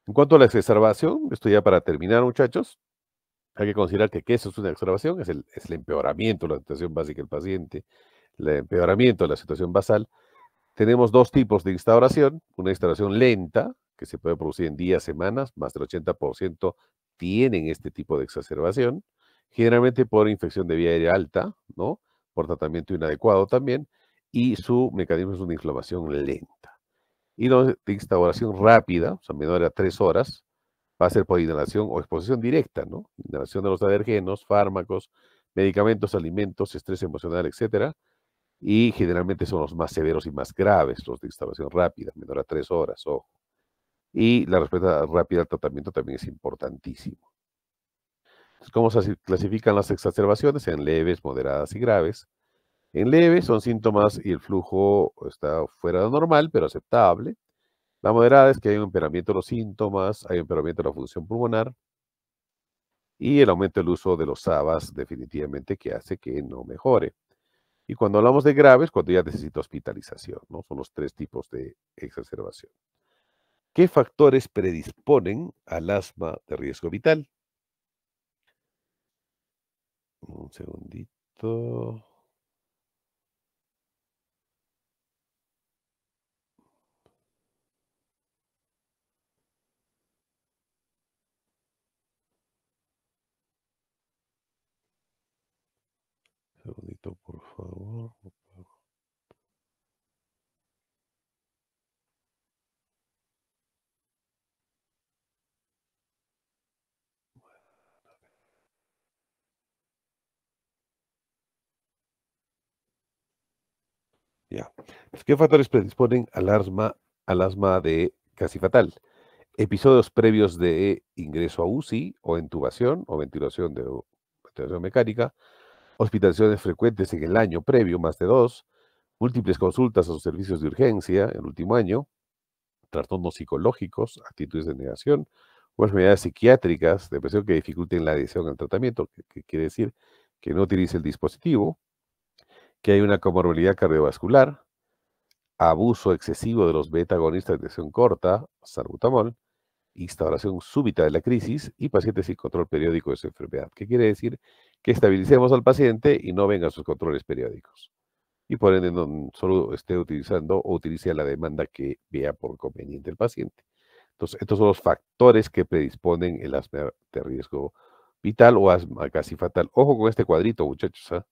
En cuanto a la exacerbación, esto ya para terminar, muchachos, hay que considerar que eso es una exacerbación, es el empeoramiento de la situación básica del paciente, el empeoramiento de la situación basal. Tenemos 2 tipos de instauración, una instauración lenta, que se puede producir en días, semanas, más del 80% tienen este tipo de exacerbación, generalmente por infección de vía aérea alta, ¿no? Por tratamiento inadecuado también, y su mecanismo es una inflamación lenta. Y la de instauración rápida, o sea, menor a 3 horas, va a ser por inhalación o exposición directa, ¿no? Inhalación de los alergenos, fármacos, medicamentos, alimentos, estrés emocional, etcétera. Y generalmente son los más severos y más graves, los de instalación rápida, menor a 3 horas, ojo. Y la respuesta rápida al tratamiento también es importantísimo. Entonces, ¿cómo se clasifican las exacerbaciones? En leves, moderadas y graves. En leves son síntomas y el flujo está fuera de lo normal, pero aceptable. La moderada es que hay un empeoramiento de los síntomas, hay un empeoramiento de la función pulmonar, y el aumento del uso de los SABAs definitivamente que hace que no mejore. Y cuando hablamos de graves, cuando ya necesita hospitalización, ¿no? Son los 3 tipos de exacerbación. ¿Qué factores predisponen al asma de riesgo vital? Un segundito. Segundito, por favor. Ya. ¿Qué factores predisponen al asma de casi fatal? Episodios previos de ingreso a UCI o intubación o ventilación mecánica, hospitalizaciones frecuentes en el año previo, más de 2, múltiples consultas a sus servicios de urgencia en el último año, trastornos psicológicos, actitudes de negación, o enfermedades psiquiátricas, depresión que dificulten la adhesión al tratamiento, que quiere decir que no utilice el dispositivo, que hay una comorbilidad cardiovascular, abuso excesivo de los beta-agonistas de acción corta, salbutamol, instauración súbita de la crisis y pacientes sin control periódico de su enfermedad. ¿Qué quiere decir? Que estabilicemos al paciente y no vengan sus controles periódicos. Y por ende no solo esté utilizando o utilice a la demanda que vea por conveniente el paciente. Entonces, estos son los factores que predisponen el asma de riesgo vital o asma casi fatal. Ojo con este cuadrito, muchachos, ¿ah?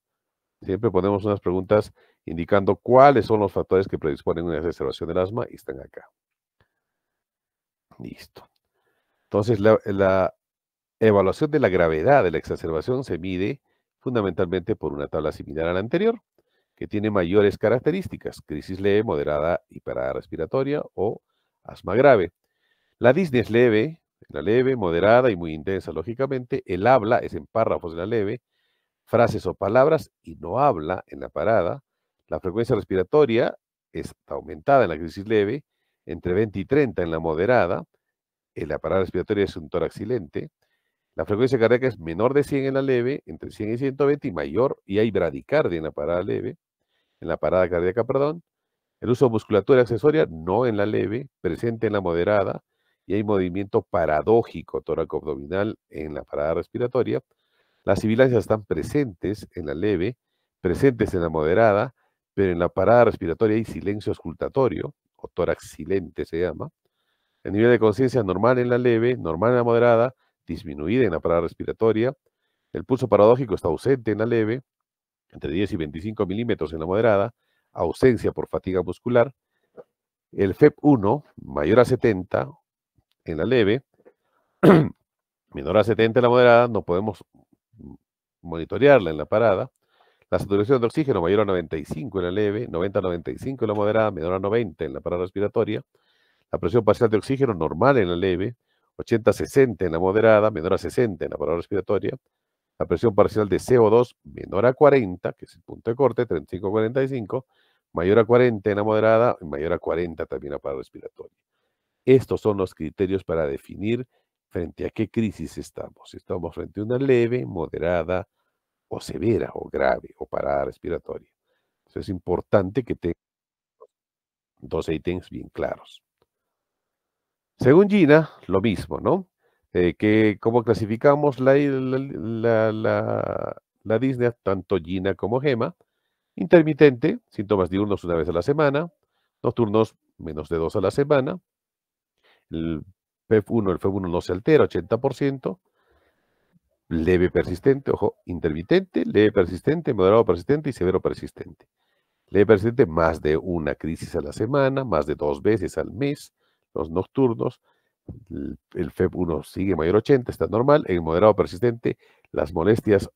Siempre ponemos unas preguntas indicando cuáles son los factores que predisponen a una exacerbación del asma y están acá. Listo. Entonces, la evaluación de la gravedad de la exacerbación se mide fundamentalmente por una tabla similar a la anterior, que tiene mayores características: crisis leve, moderada y parada respiratoria o asma grave. La disnea es leve, la leve, moderada y muy intensa, lógicamente. El habla es en párrafos en la leve, frases o palabras y no habla en la parada. La frecuencia respiratoria está aumentada en la crisis leve, entre 20 y 30 en la moderada. En la parada respiratoria es un tórax silente. La frecuencia cardíaca es menor de 100 en la leve, entre 100 y 120 y mayor, y hay bradicardia en la parada leve, en la parada cardíaca, perdón. El uso de musculatura accesoria, no en la leve, presente en la moderada, y hay movimiento paradójico tóraco-abdominal en la parada respiratoria. Las sibilancias están presentes en la leve, presentes en la moderada, pero en la parada respiratoria hay silencio auscultatorio, o tórax silente se llama. El nivel de conciencia normal en la leve, normal en la moderada, disminuida en la parada respiratoria. El pulso paradójico está ausente en la leve, entre 10 y 25 milímetros en la moderada, ausencia por fatiga muscular. El FEP1 mayor a 70 en la leve, menor a 70 en la moderada, no podemos monitorearla en la parada. La saturación de oxígeno mayor a 95 en la leve, 90 a 95 en la moderada, menor a 90 en la parada respiratoria. La presión parcial de oxígeno normal en la leve, 80 a 60 en la moderada, menor a 60 en la parada respiratoria. La presión parcial de CO2 menor a 40, que es el punto de corte, 35 a 45, mayor a 40 en la moderada y mayor a 40 también en la parada respiratoria. Estos son los criterios para definir frente a qué crisis estamos. Si estamos frente a una leve, moderada o severa o grave o parada respiratoria. Entonces es importante que tengan dos ítems bien claros. Según Gina, lo mismo, ¿no? ¿Cómo clasificamos la disnea, tanto Gina como Gema? Intermitente, síntomas diurnos una vez a la semana, nocturnos menos de 2 a la semana. El FEV1 no se altera, 80%. Leve persistente, ojo, intermitente, leve persistente, moderado persistente y severo persistente. Leve persistente, más de una crisis a la semana, más de 2 veces al mes, los nocturnos. El FEV1 sigue mayor 80, está normal. En moderado persistente, las molestias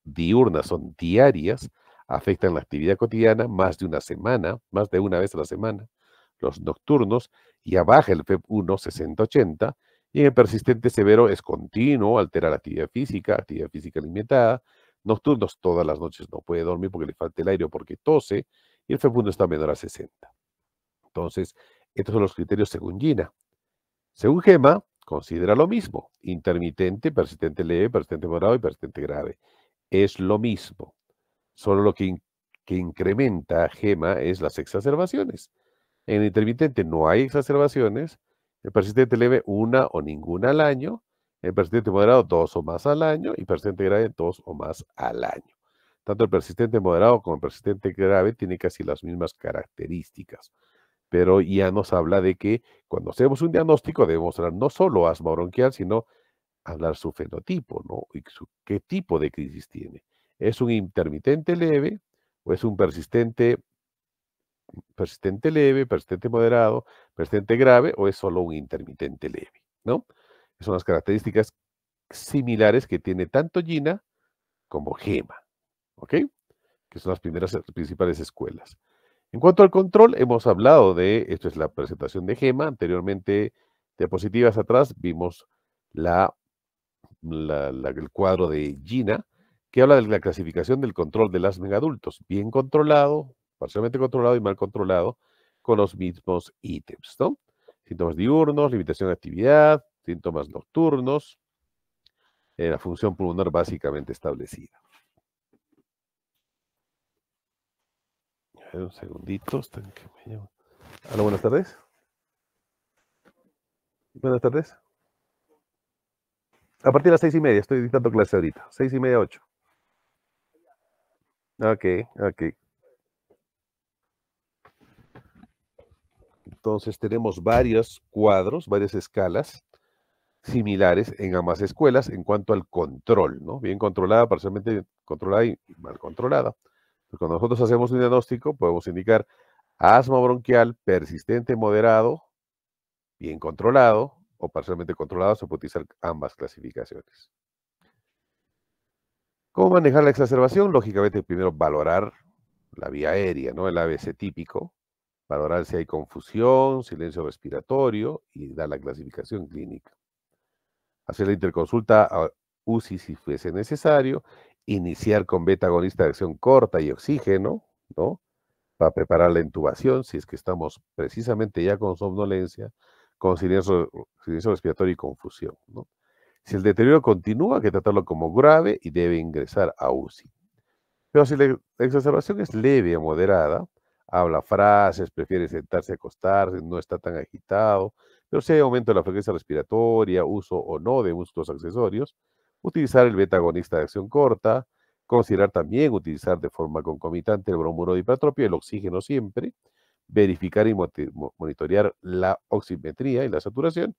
diurnas son diarias, afectan la actividad cotidiana más de una semana, más de una vez a la semana. Los nocturnos ya baja el FEV1 60-80 y en el persistente severo es continuo, altera la actividad física limitada. Nocturnos todas las noches no puede dormir porque le falta el aire o porque tose y el FEV1 está menor a 60. Entonces, estos son los criterios según Gina. Según Gema, considera lo mismo: intermitente, persistente leve, persistente moderado y persistente grave. Es lo mismo, solo lo que incrementa Gema es las exacerbaciones. En el intermitente no hay exacerbaciones, el persistente leve una o ninguna al año, el persistente moderado 2 o más al año y persistente grave 2 o más al año. Tanto el persistente moderado como el persistente grave tienen casi las mismas características, pero ya nos habla de que cuando hacemos un diagnóstico debemos hablar no solo asma bronquial, sino hablar su fenotipo, ¿no? Y qué tipo de crisis tiene. ¿Es un intermitente leve o es un persistente leve, persistente moderado, persistente grave o es solo un intermitente leve, ¿no? Son las características similares que tiene tanto Gina como Gema, ¿ok? que son las principales escuelas. En cuanto al control, hemos hablado de, esto es la presentación de GEMA, anteriormente, diapositivas atrás, vimos el cuadro de Gina, que habla de la clasificación del control del asma en adultos, bien controlado, parcialmente controlado y mal controlado, con los mismos ítems, ¿no? Síntomas diurnos, limitación de actividad, síntomas nocturnos, la función pulmonar básicamente establecida. A ver, un segundito. Hola, buenas tardes. Buenas tardes. A partir de las 6:30, estoy dictando clase ahorita. 6:30, 8. Ok, ok. Entonces tenemos varios cuadros, varias escalas similares en ambas escuelas en cuanto al control, ¿no? Bien controlada, parcialmente controlada y mal controlada. Pues cuando nosotros hacemos un diagnóstico, podemos indicar asma bronquial persistente moderado, bien controlado o parcialmente controlado. Se puede utilizar ambas clasificaciones. ¿Cómo manejar la exacerbación? Lógicamente, primero valorar la vía aérea, ¿no? El ABC típico, valorar si hay confusión, silencio respiratorio y dar la clasificación clínica. Hacer la interconsulta a UCI si fuese necesario, iniciar con beta agonista de acción corta y oxígeno, ¿no? Para preparar la intubación, si es que estamos precisamente ya con somnolencia, con silencio respiratorio y confusión, ¿no? Si el deterioro continúa, hay que tratarlo como grave y debe ingresar a UCI. Pero si la exacerbación es leve o moderada, habla frases, prefiere sentarse, acostarse, no está tan agitado, pero si hay aumento de la frecuencia respiratoria, uso o no de músculos accesorios, utilizar el beta-agonista de acción corta, considerar también utilizar de forma concomitante el bromuro de hipratropio, el oxígeno siempre, verificar y monitorear la oximetría y la saturación,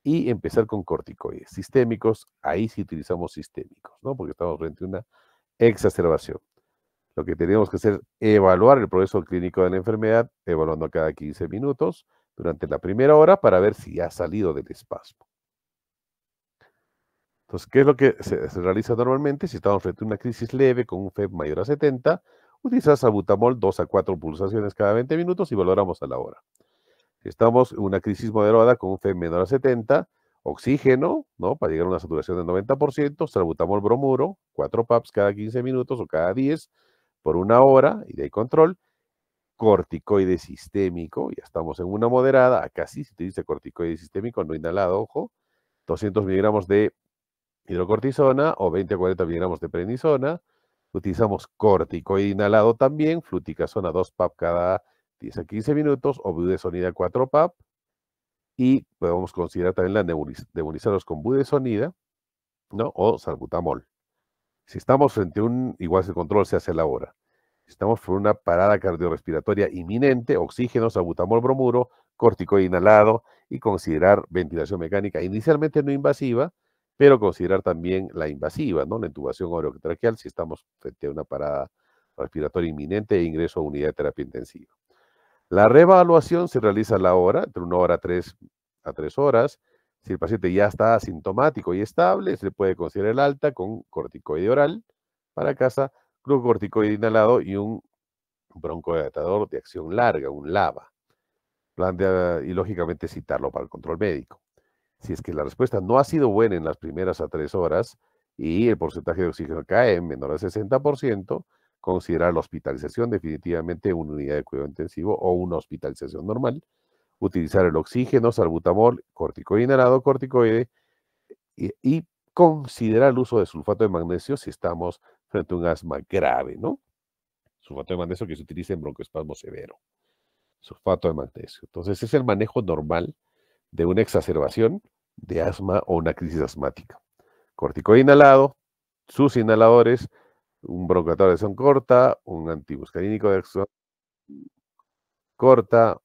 y empezar con corticoides sistémicos. Ahí sí utilizamos sistémicos, ¿no? Porque estamos frente a una exacerbación. Lo que tenemos que hacer es evaluar el progreso clínico de la enfermedad, evaluando cada 15 minutos durante la primera hora para ver si ha salido del espasmo. Entonces, ¿qué es lo que se realiza normalmente? Si estamos frente a una crisis leve con un FEV mayor a 70, utilizar salbutamol 2 a 4 pulsaciones cada 20 minutos y valoramos a la hora. Si estamos en una crisis moderada con un FEV menor a 70, oxígeno, ¿no? Para llegar a una saturación del 90%, salbutamol bromuro, 4 PAPs cada 15 minutos o cada 10 por una hora, y de ahí control. Corticoide sistémico, ya estamos en una moderada, acá sí se utiliza corticoide sistémico no inhalado, ojo, 200 miligramos de hidrocortisona o 20 a 40 miligramos de prednisona. Utilizamos corticoide inhalado también, fluticasona 2 PAP cada 10 a 15 minutos o budesonida 4 PAP. Y podemos considerar también la nebulizarlos con budesonida, ¿no? O salbutamol. Si estamos frente a igual el control se hace a la hora. Si estamos por una parada cardiorrespiratoria inminente, oxígeno, salbutamol bromuro, corticoide inhalado y considerar ventilación mecánica inicialmente no invasiva, pero considerar también la invasiva, ¿no? La intubación orotraqueal si estamos frente a una parada respiratoria inminente e ingreso a unidad de terapia intensiva. La reevaluación se realiza a la hora, entre 1 hora a 3 horas. Si el paciente ya está asintomático y estable, se le puede considerar el alta con corticoide oral para casa, glucocorticoide inhalado y un broncodilatador de acción larga, un LABA. Y lógicamente citarlo para el control médico. Si es que la respuesta no ha sido buena en las primeras a 3 horas y el porcentaje de oxígeno cae en menor al 60%, considerar la hospitalización definitivamente en una unidad de cuidado intensivo o una hospitalización normal. Utilizar el oxígeno, salbutamol, corticoide inhalado, corticoide y considerar el uso de sulfato de magnesio si estamos frente a un asma grave, ¿no? Sulfato de magnesio que se utiliza en broncoespasmo severo. Sulfato de magnesio. Entonces, es el manejo normal de una exacerbación de asma o una crisis asmática. Corticoide inhalado, sus inhaladores, un broncodilatador de acción corta, un antimuscarínico de acción corta,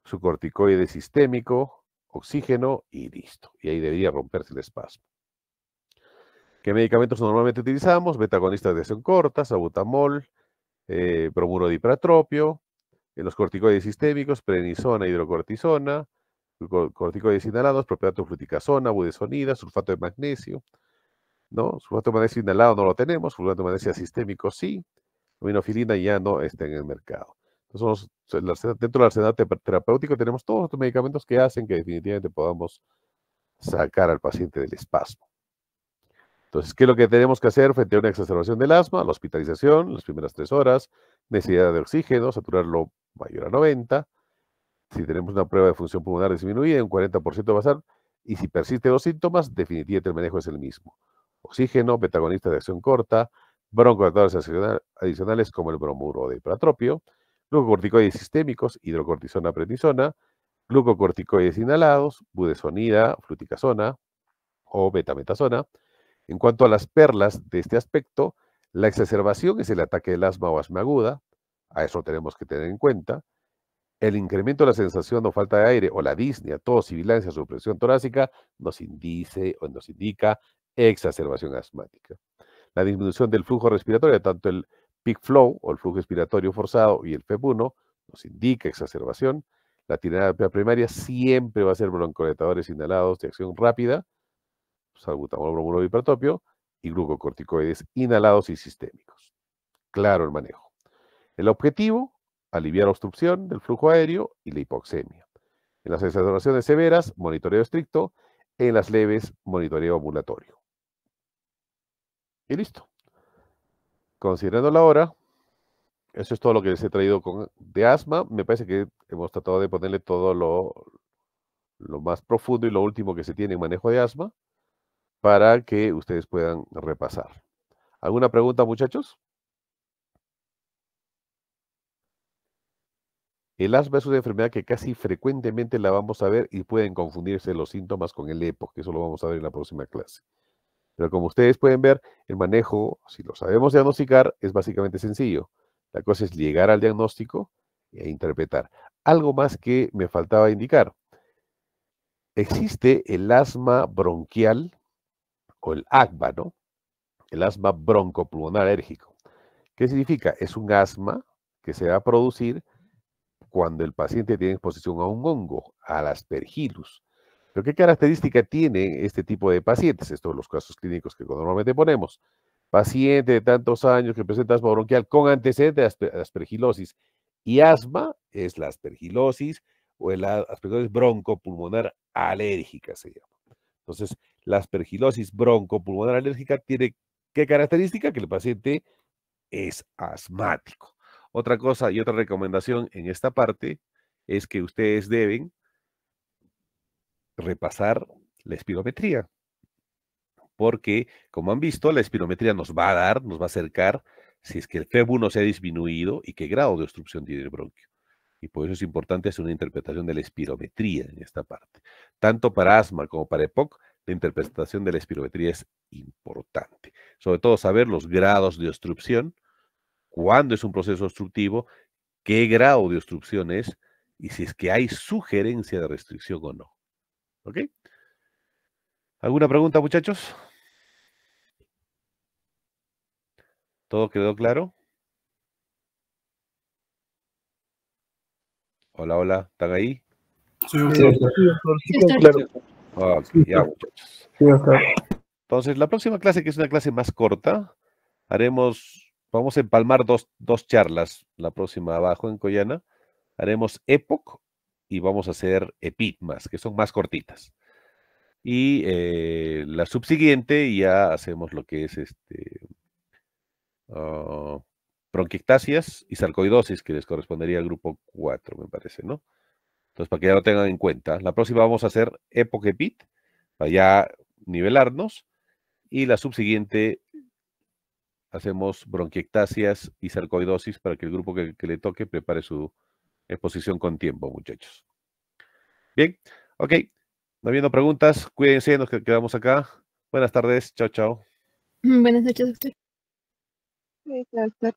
su corticoide sistémico, oxígeno y listo. Y ahí debería romperse el espasmo. ¿Qué medicamentos normalmente utilizamos? Beta-agonistas de acción corta, salbutamol, bromuro de hipratropio, los corticoides sistémicos, prednisona, hidrocortisona, corticoides inhalados, propionato fluticasona, budesonida, sulfato de magnesio, ¿no? Sulfato de magnesio inhalado no lo tenemos, sulfato de magnesio sistémico sí. Aminofilina ya no está en el mercado. Entonces, dentro del arsenal terapéutico tenemos todos estos medicamentos que hacen que definitivamente podamos sacar al paciente del espasmo. Entonces, ¿qué es lo que tenemos que hacer frente a una exacerbación del asma? La hospitalización, las primeras 3 horas, necesidad de oxígeno, saturarlo mayor a 90. Si tenemos una prueba de función pulmonar disminuida, un 40% va a ser. Y si persisten los síntomas, definitivamente el manejo es el mismo. Oxígeno, betagonistas de acción corta, broncodilatadores adicionales como el bromuro de hipertropio, glucocorticoides sistémicos, hidrocortisona, prednisona, glucocorticoides inhalados, budesonida, fluticasona o betametasona. En cuanto a las perlas de este aspecto, la exacerbación es el ataque del asma o asma aguda, a eso tenemos que tener en cuenta. El incremento de la sensación o falta de aire o la disnea, tos, sibilancia, supresión torácica nos indica exacerbación asmática. La disminución del flujo respiratorio, tanto el peak flow o el flujo respiratorio forzado y el FEP1 nos indica exacerbación. La terapia primaria siempre va a ser broncodilatadores inhalados de acción rápida, salbutamol, bromuro, hipertropio y glucocorticoides inhalados y sistémicos. Claro el manejo. El objetivo, aliviar la obstrucción del flujo aéreo y la hipoxemia. En las exacerbaciones severas, monitoreo estricto. En las leves, monitoreo ambulatorio. Y listo. Considerando la hora, eso es todo lo que les he traído de asma. Me parece que hemos tratado de ponerle todo lo más profundo y lo último que se tiene en manejo de asma para que ustedes puedan repasar. ¿Alguna pregunta, muchachos? El asma es una enfermedad que casi frecuentemente la vamos a ver y pueden confundirse los síntomas con el EPOC, que eso lo vamos a ver en la próxima clase. Pero como ustedes pueden ver, el manejo, si lo sabemos diagnosticar, es básicamente sencillo. La cosa es llegar al diagnóstico e interpretar. Algo más que me faltaba indicar. Existe el asma bronquial o el ACVA, ¿no? El asma broncopulmonar alérgico. ¿Qué significa? Es un asma que se va a producir cuando el paciente tiene exposición a un hongo, al Aspergillus. ¿Pero qué característica tiene este tipo de pacientes? Estos son los casos clínicos que normalmente ponemos. Paciente de tantos años que presenta asma bronquial con antecedente de aspergilosis y asma es la aspergilosis o el aspergilosis broncopulmonar alérgica se llama. Entonces, la aspergilosis broncopulmonar alérgica tiene ¿qué característica? Que el paciente es asmático. Otra cosa y otra recomendación en esta parte es que ustedes deben repasar la espirometría, porque como han visto, la espirometría nos va a acercar si es que el FEB1 se ha disminuido y qué grado de obstrucción tiene el bronquio. Y por eso es importante hacer una interpretación de la espirometría en esta parte. Tanto para asma como para EPOC, la interpretación de la espirometría es importante. Sobre todo saber los grados de obstrucción, cuándo es un proceso obstructivo, qué grado de obstrucción es y si es que hay sugerencia de restricción o no. ¿Ok? ¿Alguna pregunta, muchachos? ¿Todo quedó claro? Hola, hola, ¿están ahí? Sí, doctor. Sí, claro. Ok, ya, muchachos. Sí, doctor. Entonces, la próxima clase, que es una clase más corta, vamos a empalmar dos charlas, la próxima abajo en Coyana. Haremos EPOC y vamos a hacer EPITMAS, que son más cortitas. Y la subsiguiente ya hacemos lo que es bronquiectasias y sarcoidosis, que les correspondería al grupo 4, me parece, ¿no? Entonces, para que ya lo tengan en cuenta. La próxima vamos a hacer EPOC EPIT, para ya nivelarnos. Y la subsiguiente hacemos bronquiectasias y sarcoidosis para que el grupo que le toque prepare su exposición con tiempo, muchachos. Bien, ok. No habiendo preguntas, cuídense, nos quedamos acá. Buenas tardes, chao, chao. Buenas noches, doctor. Sí, doctor.